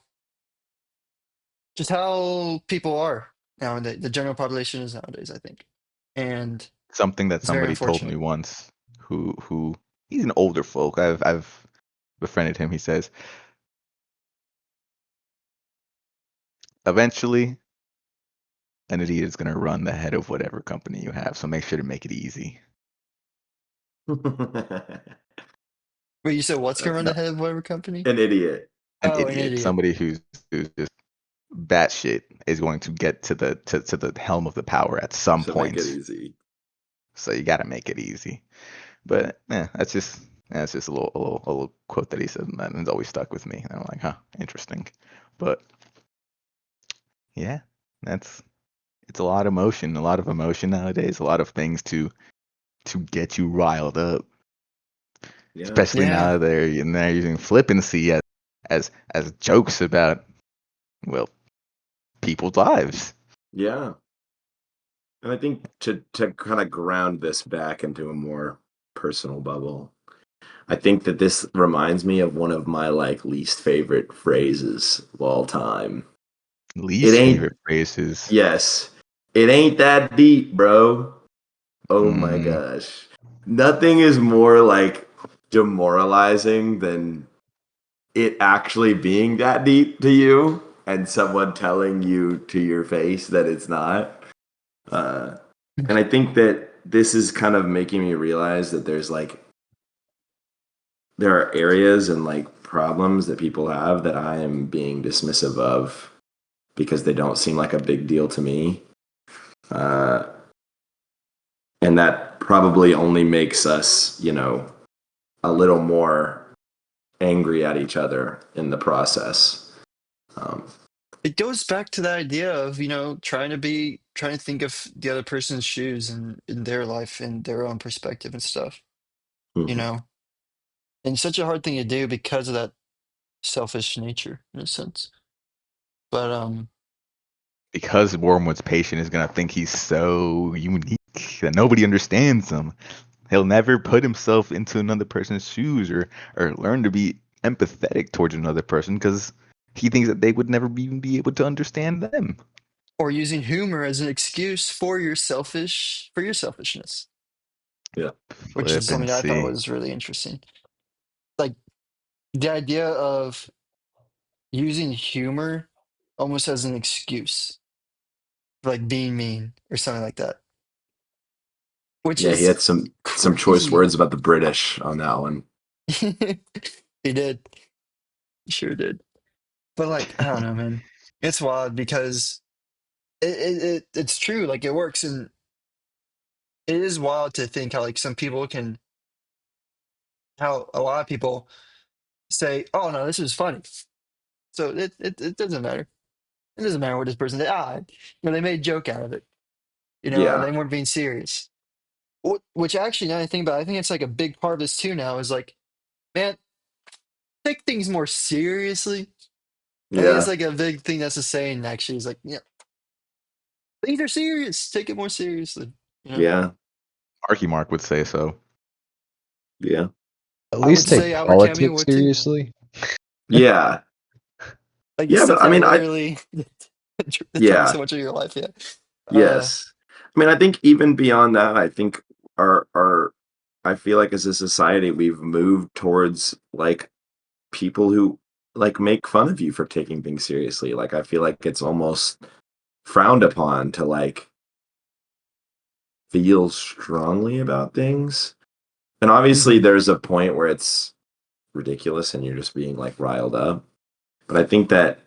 people are now. The general population is nowadays, I think, and Something that it's very somebody told me unfortunate. once. Who he's an older folk. I've befriended him. He says eventually an idiot is going to run the head of whatever company you have. So make sure to make it easy. But you said what's gonna run the No, head of whatever company? an idiot. An Oh, an idiot, idiot. somebody who's just batshit is going to get to the helm of the power at some So make it point. easy. So you got to make it easy. But that's just a little quote that he said, and that has always stuck with me. And I'm like, huh, interesting. But yeah, that's it's a lot of emotion nowadays, a lot of things to get you riled up. Yeah, Especially Yeah. now they're using flippancy as jokes about well people's lives. yeah. And I think to kind of ground this back into a more personal bubble, I think that this reminds me of one of my like least favorite phrases of all time. It Least ain't favorite phrases. yes, it ain't that deep, bro. Oh my Mm, gosh. Nothing is more like demoralizing than it actually being that deep to you and someone telling you to your face that it's not. Uh, and I think that this is kind of making me realize that there are areas and like problems that people have that I am being dismissive of because they don't seem like a big deal to me. Uh, and that probably only makes us, a little more angry at each other in the process. Um, It goes back to that idea of, trying to think of the other person's shoes and in their life and their own perspective and stuff, you mhm. know? And it's such a hard thing to do because of that selfish nature in a sense. But because Wormwood's patient is gonna think he's so unique that nobody understands him. He'll never put himself into another person's shoes or learn to be empathetic towards another person because he thinks that they would never even be able to understand them. Or using humor as an excuse for your selfishness, Yeah. which is Flip something and that I thought see. was really interesting. Like the idea of using humor almost as an excuse, like being mean or something like that, which Yeah, he is had some choice crazy. words about the British on that one. He did. He sure did. But like, I don't know, man. It's wild because it's true. Like it works, and it is wild to think how like some people can, how a lot of people say, "Oh no, this is funny," so it doesn't matter. It doesn't matter what this person did. They made a joke out of it. Yeah. They weren't being serious. Which actually, now that I think about it, I think it's like a big part of this too. Now is like, man, take things more seriously. I think it's Yeah. like a big thing that's a saying. Actually, is like, things are serious. Take it more seriously. You know. Yeah. Marky Mark would say so. Yeah. At I would least say take Albert Camus politics would too. seriously. Yeah. Like the Yeah, but stuff I that mean literally determines yeah. so much of your life. Yeah. Uh, Yes. I mean, I think even beyond that, I think our I feel like as a society we've moved towards like people who like make fun of you for taking things seriously. Like I feel like it's almost frowned upon to like feel strongly about things. And obviously mhm. there's a point where it's ridiculous and you're just being like riled up. But I think that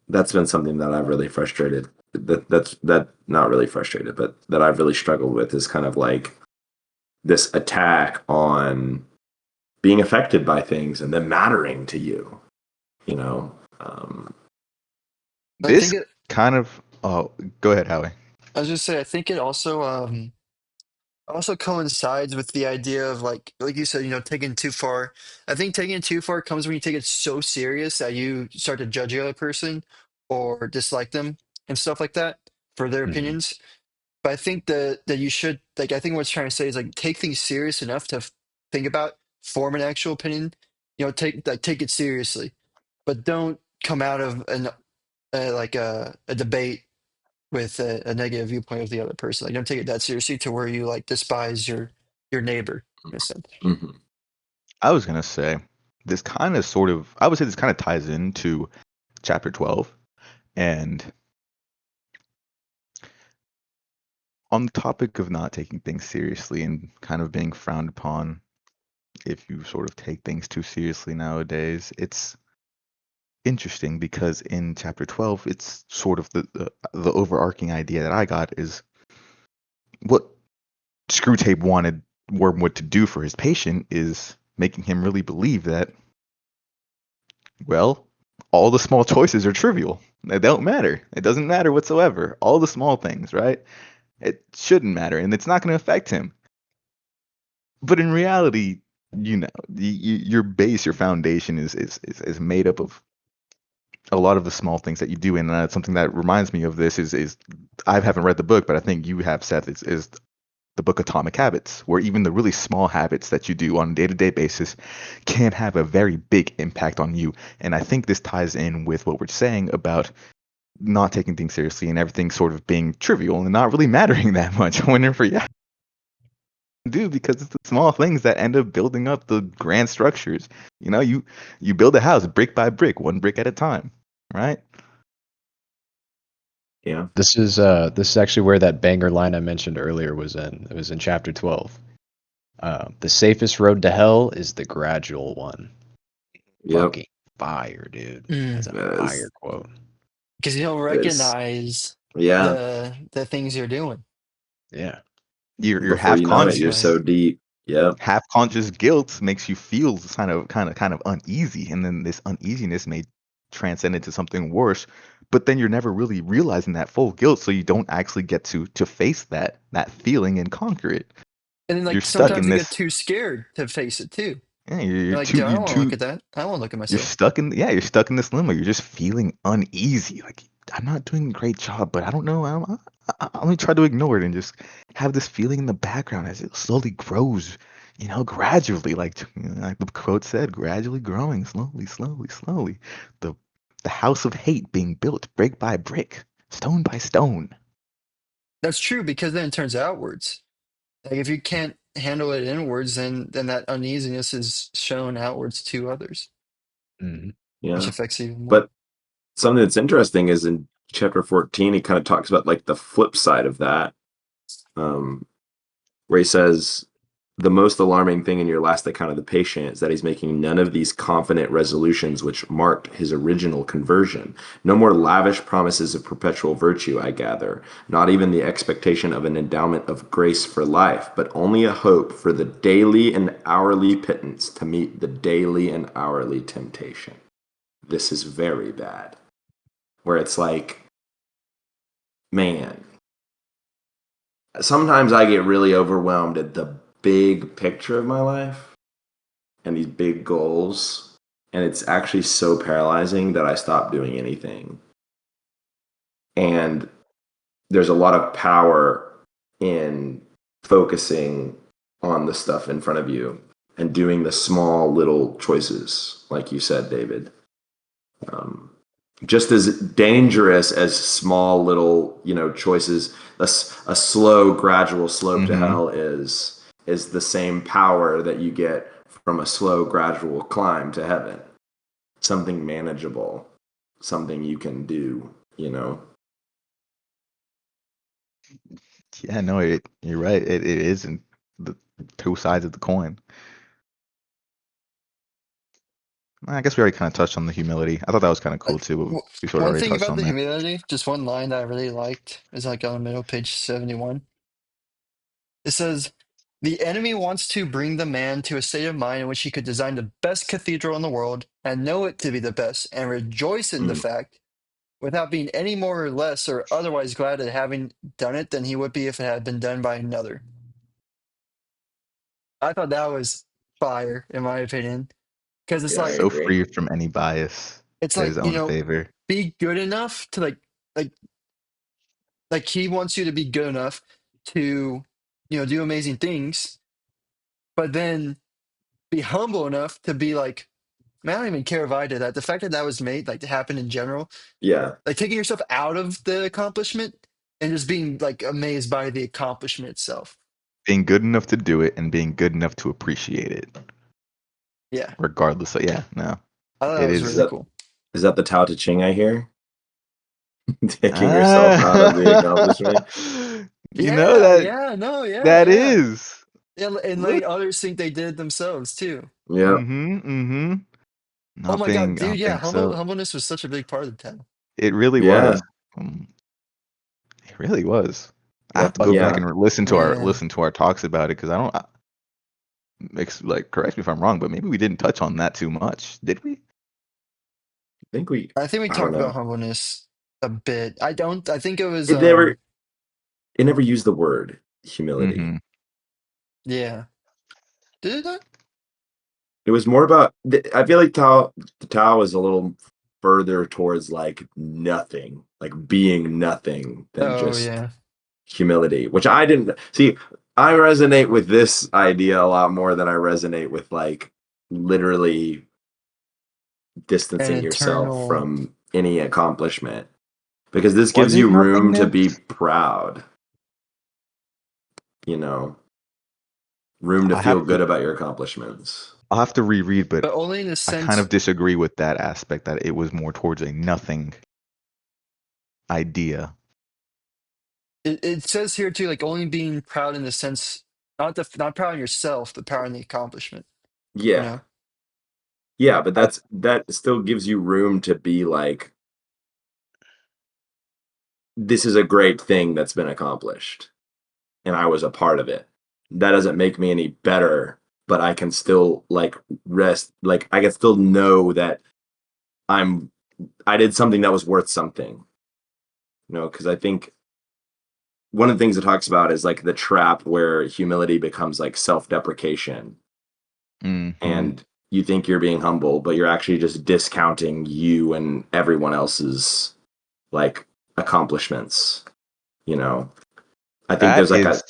that's been something that I've really frustrated that not really frustrated, but that I've really struggled with is kind of like this attack on being affected by things and them mattering to you, you know? I think This it. kind of oh, go ahead, Howie. I was just say I think it also coincides with the idea of like you said, taking it too far. I think taking it too far comes when you take it so serious that you start to judge the other person or dislike them and stuff like that for their Mhm. opinions. But I think that you should like I think what it's trying to say is like take things serious enough to think about, form an actual opinion. Take it seriously, but don't come out of a debate with a negative viewpoint of the other person. Like, don't take it that seriously to where you like despise your neighbor in a sense. Mhm. I was gonna say this kind of sort of I would say this kind of ties into chapter 12 and on the topic of not taking things seriously and kind of being frowned upon if you sort of take things too seriously nowadays, it's interesting because in chapter 12 it's sort of the overarching idea that I got is what Screwtape wanted Wormwood to do for his patient is making him really believe that, well, all the small choices are trivial. They don't matter. It doesn't matter whatsoever. All the small things, right? It shouldn't matter, and it's not going to affect him. But in reality, your base, your foundation is made up of a lot of the small things that you do. And something that reminds me of this is I haven't read the book, but I think you have, Seth. Is the book Atomic Habits, where even the really small habits that you do on a day-to-day basis can have a very big impact on you. And I think this ties in with what we're saying about not taking things seriously and everything sort of being trivial and not really mattering that much. I wonder for yeah, do because it's the small things that end up building up the grand structures. You build a house brick by brick, one brick at a time, right? Yeah. This is actually where that banger line I mentioned earlier was in. It was in chapter 12. The safest road to hell is the gradual one. Yep. Fucking fire, dude. That's Mm. a Yes. fire quote. Because you don't Yes. recognize Yeah. the things you're doing. Yeah. You're Before half you know it, you're conscious. so deep. Yep. Half conscious guilt makes you feel kind of uneasy, and then this uneasiness may transcend into something worse. But then you're never really realizing that full guilt, so you don't actually get to face that feeling and conquer it. And then You're like stuck sometimes in you get this. too scared to face it too. Yeah, you're You're like, too dude, I you're don't want to look too at that. I don't want to look at you're myself. stuck in you're stuck in this limbo. You're just feeling uneasy. Like I'm not doing a great job, but I don't know. I'm gonna try to ignore it and just have this feeling in the background as it slowly grows, gradually, like the quote said, gradually growing, slowly, slowly, slowly. The the house of hate being built brick by brick, stone by stone. That's true because then it turns outwards. Like if you can't handle it inwards, then that uneasiness is shown outwards to others, Mhm. which Yeah. affects even more. But something that's interesting is in chapter 14, he kind of talks about like the flip side of that, um, where he says, the most alarming thing in your last account of the patient is that he's making none of these confident resolutions which marked his original conversion. No more lavish promises of perpetual virtue, I gather, not even the expectation of an endowment of grace for life, but only a hope for the daily and hourly pittance to meet the daily and hourly temptation. This is very bad. Where it's like, man, sometimes I get really overwhelmed at the big picture of my life and these big goals, and it's actually so paralyzing that I stop doing anything. And there's a lot of power in focusing on the stuff in front of you and doing the small little choices, like you said, David. Um, just as dangerous as small little, choices, a slow, gradual slope to Mm-hmm. hell is the same power that you get from a slow, gradual climb to heaven. Something manageable, something you can do. Yeah, no, you're right. It isn't the two sides of the coin. I guess we already kind of touched on the humility. I thought that was kind of Uh, cool too, but we sort of One already thing touched about on the that. humility, just one line that I really liked, is like on the middle, page 71. It says, "The enemy wants to bring the man to a state of mind in which he could design the best cathedral in the world and know it to be the best and rejoice in the Mm. fact without being any more or less or otherwise glad at having done it than he would be if it had been done by another." I thought that was fire, in my opinion, because Yeah, I So agree. free from any bias it's in like, his own favor. be good enough to like, like he wants you to be good enough to, do amazing things, but then be humble enough to be like, man, I don't even care if I did that. The fact that that was made, like, to happen in general, Yeah, like taking yourself out of the accomplishment and just being like amazed by the accomplishment itself. Being good enough to do it and being good enough to appreciate it, Yeah, regardless. So yeah, no, I thought that it was is really is. that cool. is that the Tao Te Ching I hear? Taking yourself out of the Ah, accomplishment. you know Yeah, that yeah, no, yeah, that yeah. is. Yeah, and Look. letting others think they did it themselves too. Yeah, Mm-hmm. Mm-hmm. Oh Not my God, being dude, not yeah, being so. humbleness was such a big part of the town. It really yeah, was. Um, it really was. I yeah, have to go back yeah. and Man, listen to our talks about it because I don't. Like, correct me if I'm wrong, but maybe we didn't touch on that too much, did we? I think we. I think we I don't talked about know. humbleness a bit. I think it was, It never. It never used the word humility. Mm-hmm. yeah. Did it? It was more about. I feel like the Tao is a little further towards like nothing, like being nothing, than Oh, just yeah. humility, which I didn't see. I resonate with this idea a lot more than I resonate with like literally An distancing yourself eternal. from any accomplishment because this Was gives it you room to nothingness? be proud, you know, room to I feel have to good about your accomplishments. I'll have to reread, but But only in the I kind of sense, disagree with that aspect that it was more towards a nothing idea. it says here too, like only being proud in the sense, not proud in yourself, but proud in the accomplishment, you Yeah. know? Yeah, but I, that still gives you room to be like, this is a great thing that's been accomplished and I was a part of it. That doesn't make me any better, but I can still like rest, like I can still know that I'm I did something that was worth something. Because I think one of the things it talks about is like the trap where humility becomes like self-deprecation Mm-hmm. and you think you're being humble, but you're actually just discounting you and everyone else's like accomplishments. You know, I think That there's like is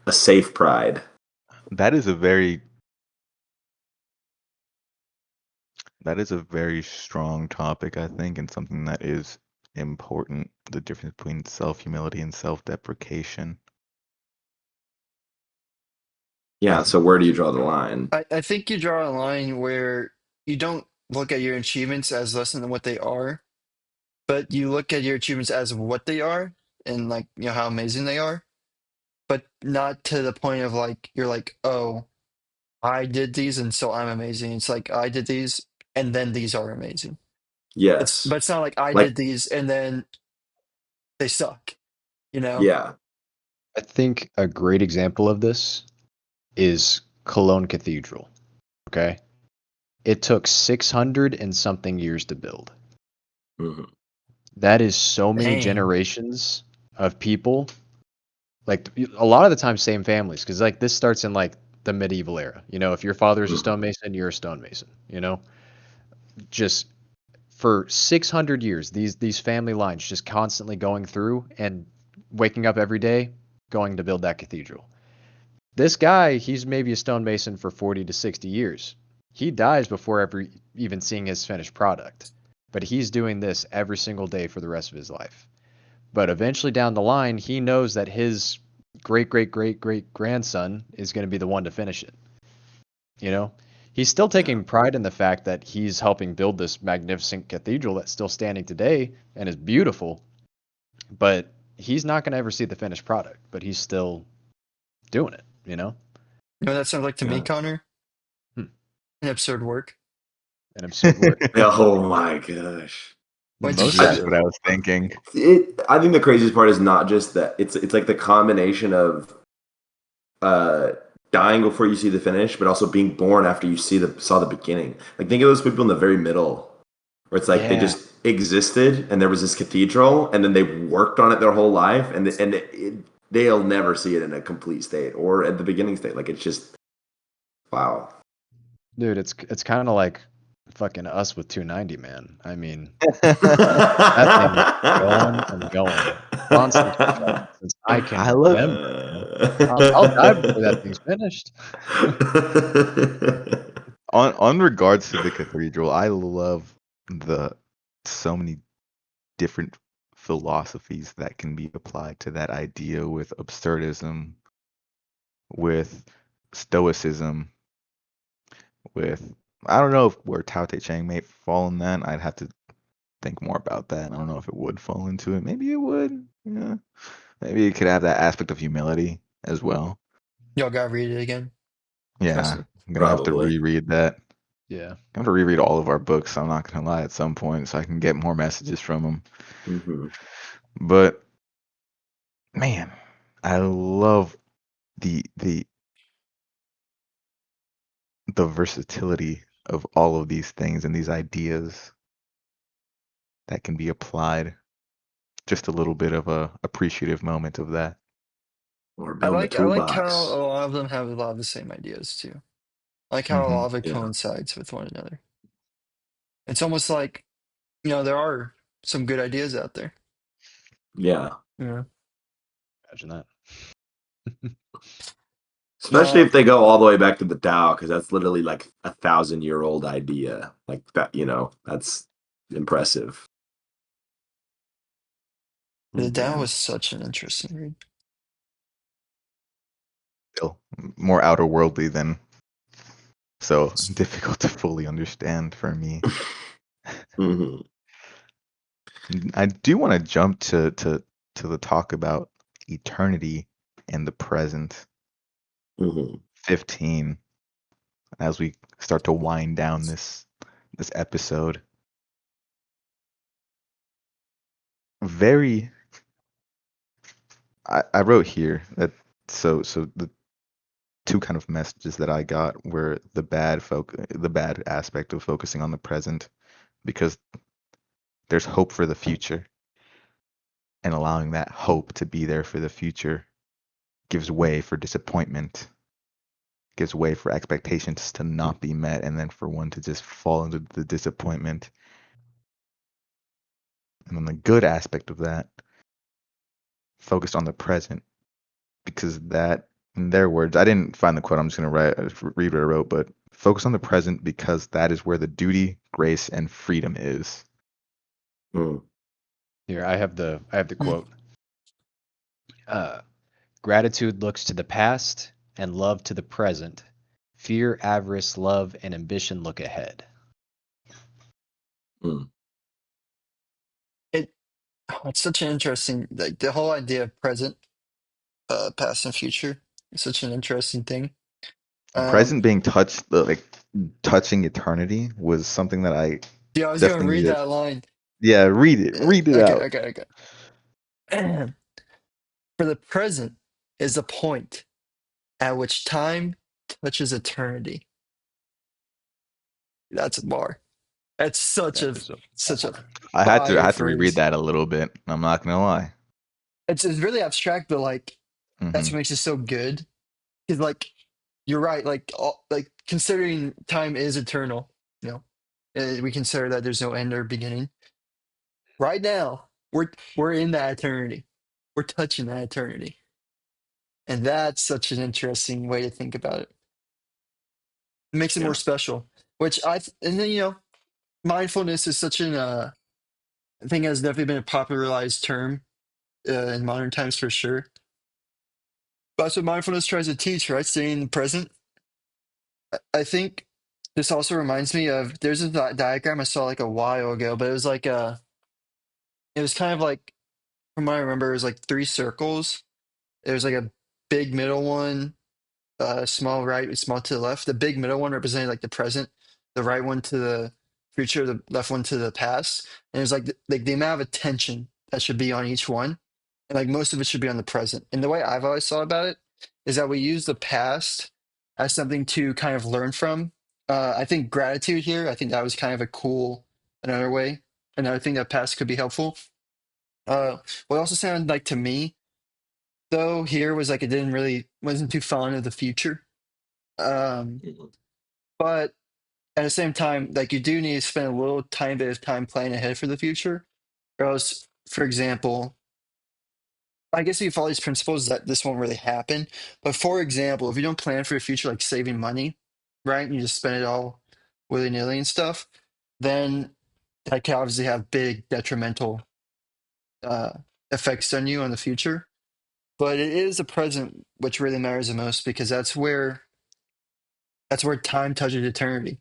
a safe pride. that is a very that is a very strong topic, I think, and something that is important. The difference between self-humility and self-deprecation. I Yeah. think So where do you draw the line? I think you draw a line where you don't look at your achievements as less than what they are, but you look at your achievements as what they are and like how amazing they are, but not to the point of like you're like, oh, I did these and so I'm amazing. It's like I did these and then these are amazing. But Yes. it's not like I Like, did these and then they suck, you know? yeah. I think a great example of this is Cologne Cathedral. Okay. It took 600 and something years to build. Hmm. That is so many Dang. generations of people. Like a lot of the time, same families. Because like this starts in like the medieval era. If your father is a Hmm. stonemason, you're a stonemason. Just for 600 years, these family lines just constantly going through and waking up every day, going to build that cathedral. This guy, he's maybe a stonemason for 40 to 60 years. He dies before ever even seeing his finished product. But he's doing this every single day for the rest of his life. But eventually down the line, he knows that his great great great great grandson is going to be the one to finish it. You know, he's still Yeah. taking pride in the fact that he's helping build this magnificent cathedral that's still standing today and is beautiful. But he's not going to ever see the finished product. But he's still doing it. You know what that sounds like to me, Yeah. Connor? Hmm. An absurd work. An absurd work. Oh my gosh. Went to Most that's I, what I was thinking. I think the craziest part is not just that it's like the combination of uh dying before you see the finish, but also being born after you saw the beginning. Like think of those people in the very middle, where it's like they Yeah. just existed and there was this cathedral, and then they worked on it their whole life, they'll never see it in a complete state or at the beginning state. Like it's just wow. Dude, it's kind of like fucking us with 290, man. I mean, that thing is going and going. Constant construction since I can I love remember, man. I'll die before that thing's finished. on regards to the cathedral, I love the so many different philosophies that can be applied to that idea with absurdism, with stoicism, with I don't know if where Tao Te Ching may fall in that. I'd have to think more about that. I don't know if it would fall into it. Maybe it would. Yeah. Maybe it could have that aspect of humility as well. Y'all gotta read it again. Trust Yeah. me. I'm gonna have to Probably. reread that. Yeah. I'm gonna have to reread all of our books. I'm not gonna lie at some point, so I can get more messages from them. Hmm. But man, I love the the versatility of all of these things and these ideas that can be applied. Just a little bit of a appreciative moment of that. Or I building a like I like how toolbox. a lot of them have a lot of the same ideas too. I like how a Hmm. lot of it Yeah. coincides with one another. It's almost like, there are some good ideas out there. Yeah. Yeah. Imagine that. Especially Uh, if they go all the way back to the Tao, because that's literally like 1,000-year-old idea. Like that, that's impressive. the Oh Dow man. was such an interesting read. Still more outer worldly than so difficult to fully understand for me. Hmm. I do want to jump to the talk about eternity and the present. Hmm. 15 as we start to wind down this episode. Very I wrote here that so the two kind of messages that I got were the bad aspect of focusing on the present because there's hope for the future and allowing that hope to be there for the future gives way for disappointment, gives way for expectations to not be met and then for one to just fall into the disappointment. And then the good aspect of that, focused on the present, because that, in their words, I didn't find the quote. I'm just gonna read what I wrote, but focus on the present because that is where the duty, grace, and freedom is. Mm. Here, I have the Mm. quote. Gratitude looks to the past and love to the present. Fear, avarice, love, and ambition look ahead. Mm. It it's such an interesting, like the whole idea of present, past, and future is such an interesting thing. The Um, present being touched, like touching eternity, was something that I yeah, I was gonna definitely read needed. that line. Yeah, read it Okay, out. okay, okay. For the present is the point at which time touches eternity. That's a bar. That's That is a such a bar. I fire had to reread phrase. that a little bit. I'm not gonna lie. It's really abstract, but like that's Hmm. what makes it so good. Because like you're right, like like considering time is eternal, you know, we consider that there's no end or beginning. Right now, we're in that eternity. We're touching that eternity, and that's such an interesting way to think about it. It makes it more Yeah. special. Which and then mindfulness is such an I think has definitely been a popularized term in modern times for sure. But that's what mindfulness tries to teach, right? Staying in the present. I think this also reminds me of there's a diagram I saw like a while ago, but it was like it was kind of like from what I remember, it was like three circles. There was like a big middle one, small right, small to the left. The big middle one represented like the present, the right one to the future, the left one to the past. And it was like like the amount of attention that should be on each one, and like most of it should be on the present. And the way I've always thought about it is that we use the past as something to kind of learn from. I think gratitude here. I think that was kind of a cool another way, another thing that past could be helpful. What also sounded like to me though here was like it didn't really wasn't too fond of the future. Um, Mhm. but at the same time, like you do need to spend a little tiny bit of time planning ahead for the future. Or else, for example, I guess if you follow these principles that this won't really happen. But for example, if you don't plan for your future, like saving money, right? And you just spend it all willy-nilly and stuff, then that can obviously have big detrimental uh, effects on you on the future. But it is the present which really matters the most because that's where time touches eternity.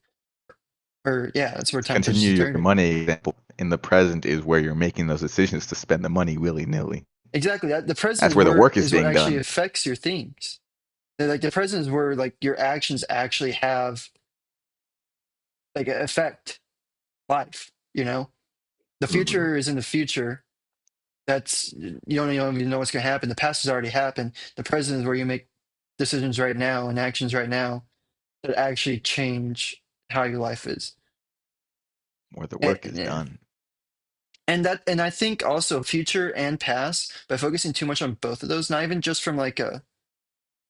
Or yeah, that's where To time touches continue your eternity. money example, in the present is where you're making those decisions to spend the money willy nilly. Exactly. That the present That's where the work is is what being actually done. affects your things. Like the present is where like your actions actually have like affect life. You know, the Mhm. future is in the future. That's you don't even know what's going to happen. The past has already happened. The present is where you make decisions right now and actions right now that actually change how your life is. Where the And, work is yeah. done. And I think also future and past by focusing too much on both of those, not even just from like a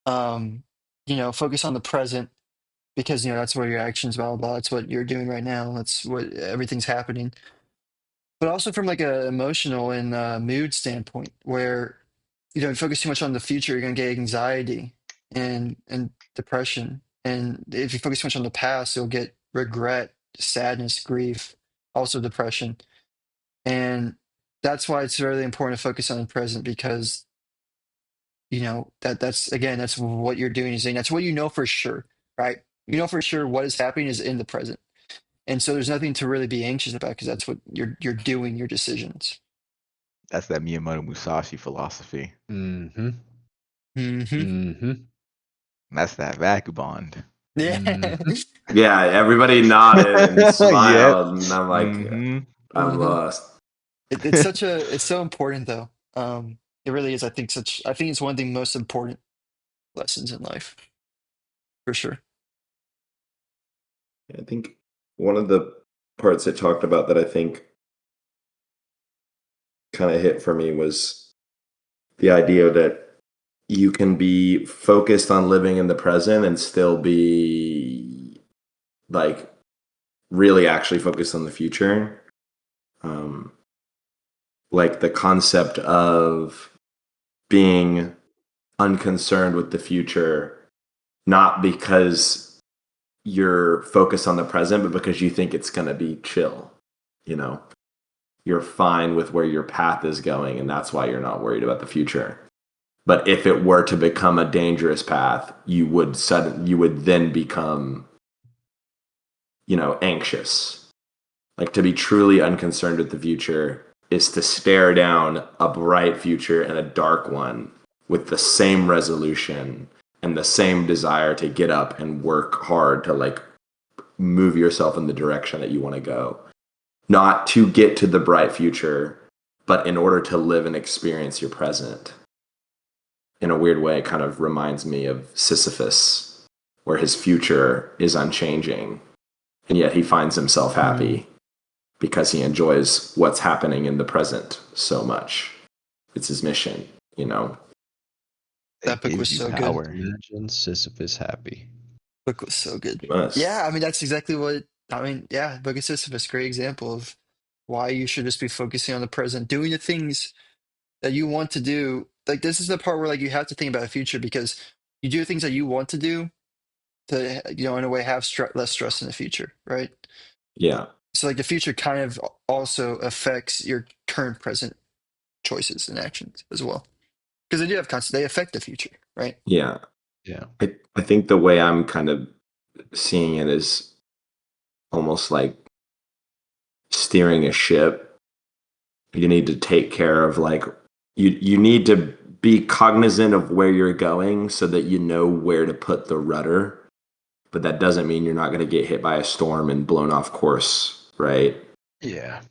um focus on the present because that's where your actions blah blah blah that's what you're doing right now, that's what everything's happening, but also from like a emotional and mood standpoint where you focus too much on the future you're going to get anxiety and depression, and if you focus too much on the past you'll get regret, sadness, grief, also depression. And that's why it's really important to focus on the present because that's again that's what you're doing is saying that's what you know for sure, right? You know for sure what is happening is in the present, and so there's nothing to really be anxious about because that's what you're doing your decisions. That's that Miyamoto Musashi philosophy. Mm-hmm. Hmm. Mm-hmm. That's that vagabond. Yeah. Mm-hmm. Yeah, everybody nodded and Yep. smiled, and I'm like, Hmm. I'm Uh-huh. lost. It's so important though. It really is. I think it's one of the most important lessons in life for sure. I think one of the parts I talked about that I think kind of hit for me was the idea that you can be focused on living in the present and still be like really actually focused on the future. Um, like the concept of being unconcerned with the future, not because you're focused on the present, but because you think it's going to be chill. You know, you're fine with where your path is going, and that's why you're not worried about the future. But if it were to become a dangerous path, you would then become, anxious. Like, to be truly unconcerned with the future is to stare down a bright future and a dark one with the same resolution and the same desire to get up and work hard to like move yourself in the direction that you want to go. Not to get to the bright future, but in order to live and experience your present. In a weird way, it kind of reminds me of Sisyphus, where his future is unchanging, and yet he finds himself happy because he enjoys what's happening in the present so much. It's his mission, That book was so good. Imagine Sisyphus happy. Book was so good. He must. Yeah, I mean that's exactly what I mean. Yeah, Book of Sisyphus, great example of why you should just be focusing on the present, doing the things that you want to do. Like this is the part where like you have to think about the future because you do things that you want to do to in a way have less stress in the future, right? Yeah. So like the future kind of also affects your current present choices and actions as well because they do have they affect the future, right? Yeah. Yeah. I think the way I'm kind of seeing it is almost like steering a ship. You need to take care of like you need to be cognizant of where you're going so that you know where to put the rudder. But that doesn't mean you're not going to get hit by a storm and blown off course, right? Yeah.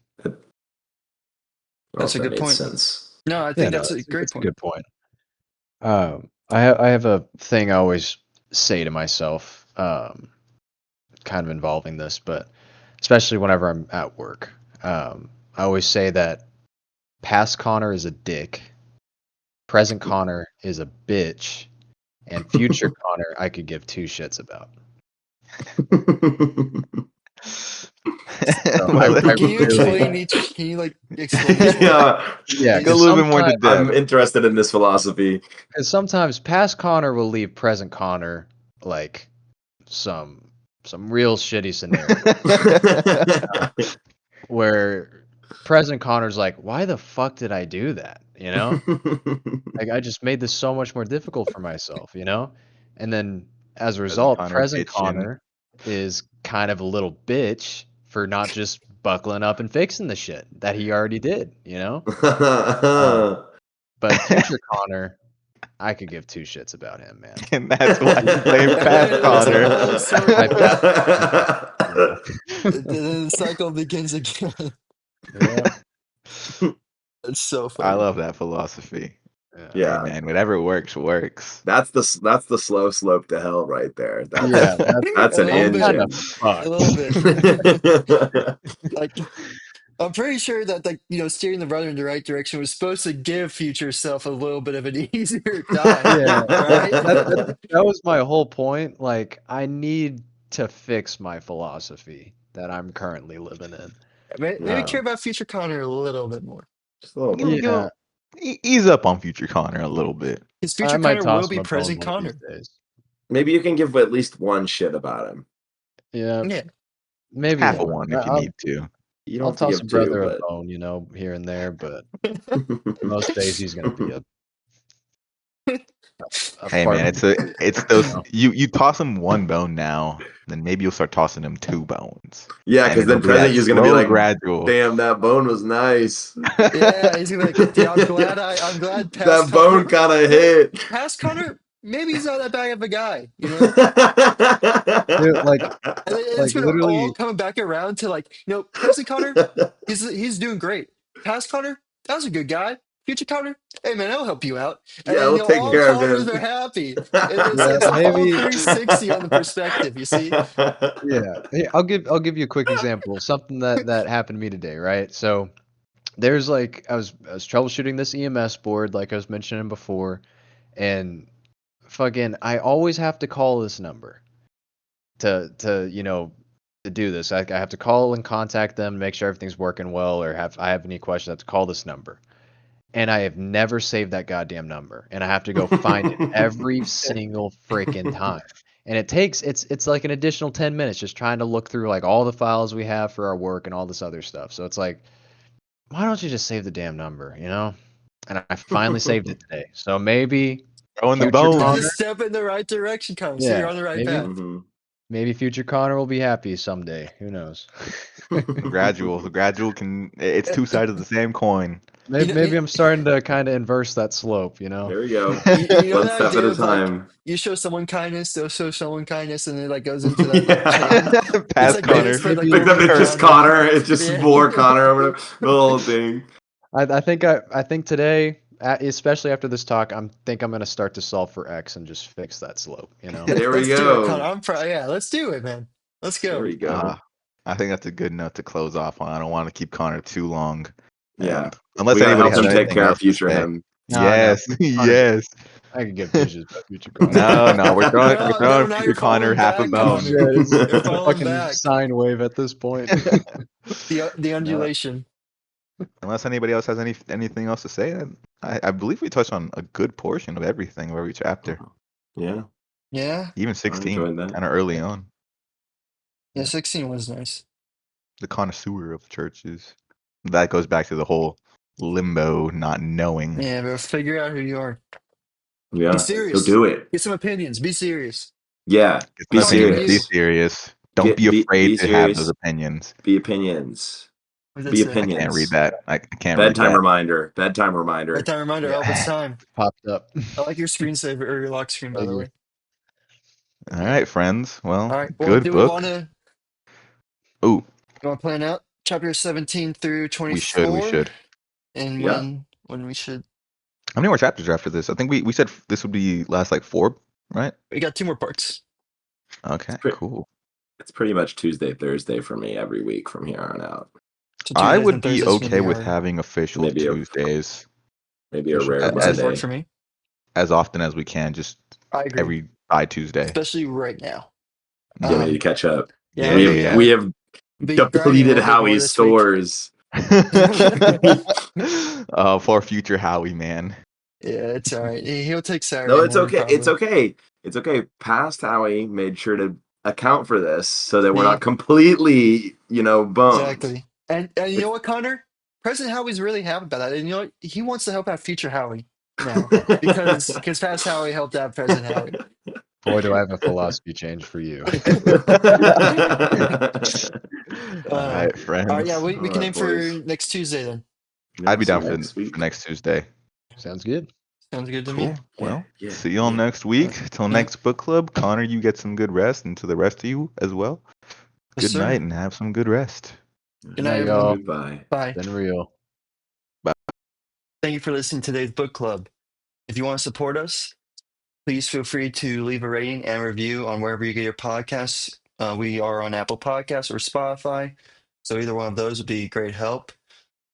That's a good point. Sense. No, I think that's a great point. Good point. I have a thing I always say to myself, kind of involving this, but especially whenever I'm at work. I always say that past Connor is a dick, present Connor is a bitch, and future Connor I could give two shits about. Can you explain each? Can you like explain each one? Yeah, go a little bit more into depth. I'm interested in this philosophy. Because sometimes past Connor will leave present Connor like some real shitty scenario where present Connor's like, why the fuck did I do that? Like I just made this so much more difficult for myself, And then as a result, present Connor is kind of a little bitch for not just buckling up and fixing the shit that he already did, But future Connor, I could give two shits about him, man. And that's why you blame past Connor. The cycle begins again. Yeah. It's so funny. I love that philosophy. Yeah, hey, man, whatever works. That's the slow slope to hell right there. That's an engine. A little bit. Like I'm pretty sure that steering the rudder in the right direction was supposed to give future self a little bit of an easier time. Yeah, right. That was my whole point. Like I need to fix my philosophy that I'm currently living in. Maybe care about future Connor a little bit more. Just a little bit. Yeah. Ease up on future Connor a little bit. His future Connor will be present Connor. Maybe you can give at least one shit about him. Yeah. Maybe half of one if you need to. You don't I'll have to toss give a brother two, a bone, here and there, but most days he's gonna be a hey man, it's those you toss him one bone now, then maybe you'll start tossing him two bones. Yeah, because then present he's gonna be like, gradual. Damn, that bone was nice. Yeah, he's gonna be like, I'm glad that bone kind of hit. Past Connor, maybe he's not that bad of a guy, Dude, it's gonna literally all coming back around to present Connor, he's doing great. Past Connor, that was a good guy. Future Connor, hey man, I'll help you out. And yeah, we'll take all care Connors of him. are happy. It's a whole 360 on the perspective, you see? Yeah. Hey, I'll give you a quick example of something that happened to me today, right? So there's I was troubleshooting this EMS board like I was mentioning before, and fucking I always have to call this number to to do this. I have to call and contact them, make sure everything's working well, or I have any questions, I have to call this number. And I have never saved that goddamn number, and I have to go find it every single freaking time. And it's like an additional 10 minutes just trying to look through like all the files we have for our work and all this other stuff. So it's like, why don't you just save the damn number, you know? And I finally saved it today. So maybe Throwing the future bone. This is Connor, a step in the right direction, Connor. So you're yeah, on the right maybe path. Mhm. maybe future Connor will be happy someday. Who knows? Gradual can. It's two sides of the same coin. You Maybe, know, maybe I'm starting to kind of inverse that slope, you know? There we go. you know One the step at idea a of like time. you show someone kindness, they'll show someone kindness, and it like goes into that like chain. It's Past like Maybe, Connor. this, but like Except over it's just around. Connor. It's just Yeah. more Connor over the whole thing. I think today, especially after this talk, I'm gonna start to solve for X and just fix that slope, you know? There we Let's do it, Connor. go. Yeah, let's do it, man. Let's There go. we go. I think that's a good note to close off on. I don't want to keep Connor too long. Yeah. And unless We gotta anybody help has him take anything care of else to future say. him. No, Yes, Connor's- yes. I could give fishes about future Connor. No, we're throwing No, now future you're Connor falling half a back, bone. Connor. Shit, it's You're a falling fucking back. sine wave at this point. The No, undulation. Unless anybody else has anything else to say, I believe we touched on a good portion of everything of every chapter. Yeah, Yeah. Even I 16, enjoyed that. kind of early on. Yeah, 16 was nice. The connoisseur of churches. That goes back to the whole limbo, not knowing. Yeah, but figure out who you are. Be Yeah, go serious. do it. Get some opinions. Be serious. Yeah, Get be some opinions, be serious. serious. Don't be Be afraid to have those serious. opinions. Be opinions. What does Be that say? I can't read opinions. that. I can't read Bedtime that. reminder. Bedtime reminder. Bedtime reminder. Oh, it's time. popped up. I like your screensaver or your lock screen, by Thank the you. way. All right, friends. Well, All right. Well, good do we book. want to Ooh, plan out chapter 17 through we 24? should. And Yeah. when we should. How many more chapters are after this? I think we said this would be last like 4, right? We got 2 more parts. Okay, pretty- cool. It's pretty much Tuesday, Thursday for me every week from here on out. So I Tuesdays would and be Thursdays okay gonna with our having official Maybe a- Tuesdays Maybe a rare Tuesdays work Monday. for me. as often as we can, just I agree. by Tuesday. Especially right now. Yeah, we need to catch up. Yeah, we have be grinding a depleted little bit more Howie's this week. stores. For future Howie, man. Yeah, it's all right. He'll take Saturday. No, it's morning, okay. It's probably. okay. It's okay. Past Howie made sure to account for this so that we're See? not completely, bummed. Exactly. And you know what, Connor? President Howie's really happy about that. And you know what? He wants to help out future Howie now because past Howie helped out President Howie. Boy, do I have a philosophy change for you. All right, friends. All right, yeah, we All can right, aim for boys. next Tuesday then. I'd be down for next week. next Tuesday. Sounds good. Sounds good to Cool. me. Well, Yeah, see you all next week. Till Yeah. next book club. Connor, you get some good rest, and to the rest of you as well. Yes, Good sir. night and have some good rest. Good night, Night, everyone. y'all. Goodbye. Bye. Been real. Thank you for listening to today's book club. If you want to support us, please feel free to leave a rating and review on wherever you get your podcasts. We are on Apple Podcasts or Spotify, so either one of those would be great help.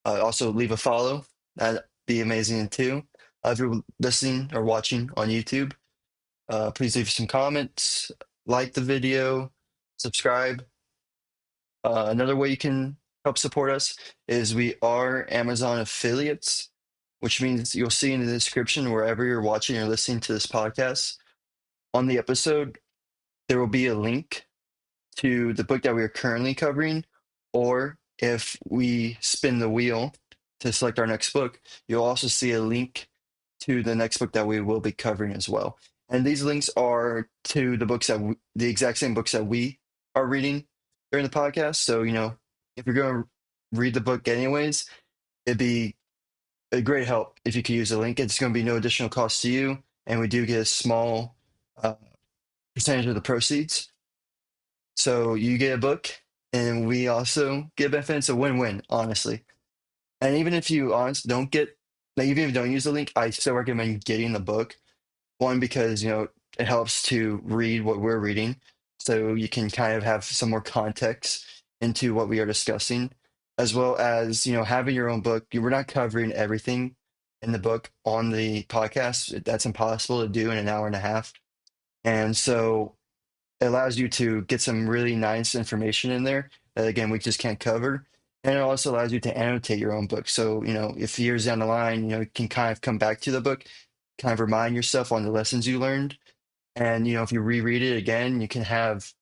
Also, leave a follow. That'd be amazing too. If you're listening or watching on YouTube, please leave some comments, like the video, subscribe. Another way you can help support us is we are Amazon affiliates, which means you'll see in the description wherever you're watching or listening to this podcast on the episode, there will be a link to the book that we are currently covering, or if we spin the wheel to select our next book, you'll also see a link to the next book that we will be covering as well. And these links are to the books the exact same books that we are reading during the podcast. So, if you're going to read the book anyways, it'd be a great help if you could use the link. It's going to be no additional cost to you, and we do get a small percentage of the proceeds. So you get a book, and we also get a benefit. It's a win-win, honestly. And even if you don't get, like, even if you don't use the link, I still recommend getting the book. One, because it helps to read what we're reading, so you can kind of have some more context into what we are discussing, as well as having your own book. We're not covering everything in the book on the podcast. That's impossible to do in an hour and a half. And so It allows you to get some really nice information in there that, again, we just can't cover. And it also allows you to annotate your own book. So, if years down the line, you can kind of come back to the book, kind of remind yourself on the lessons you learned. And, if you reread it again, you can have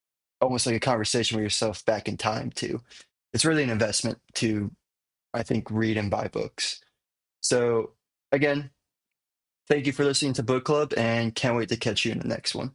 almost like a conversation with yourself back in time too. It's really an investment to, I think, read and buy books. So again, thank you for listening to Book Club and can't wait to catch you in the next one.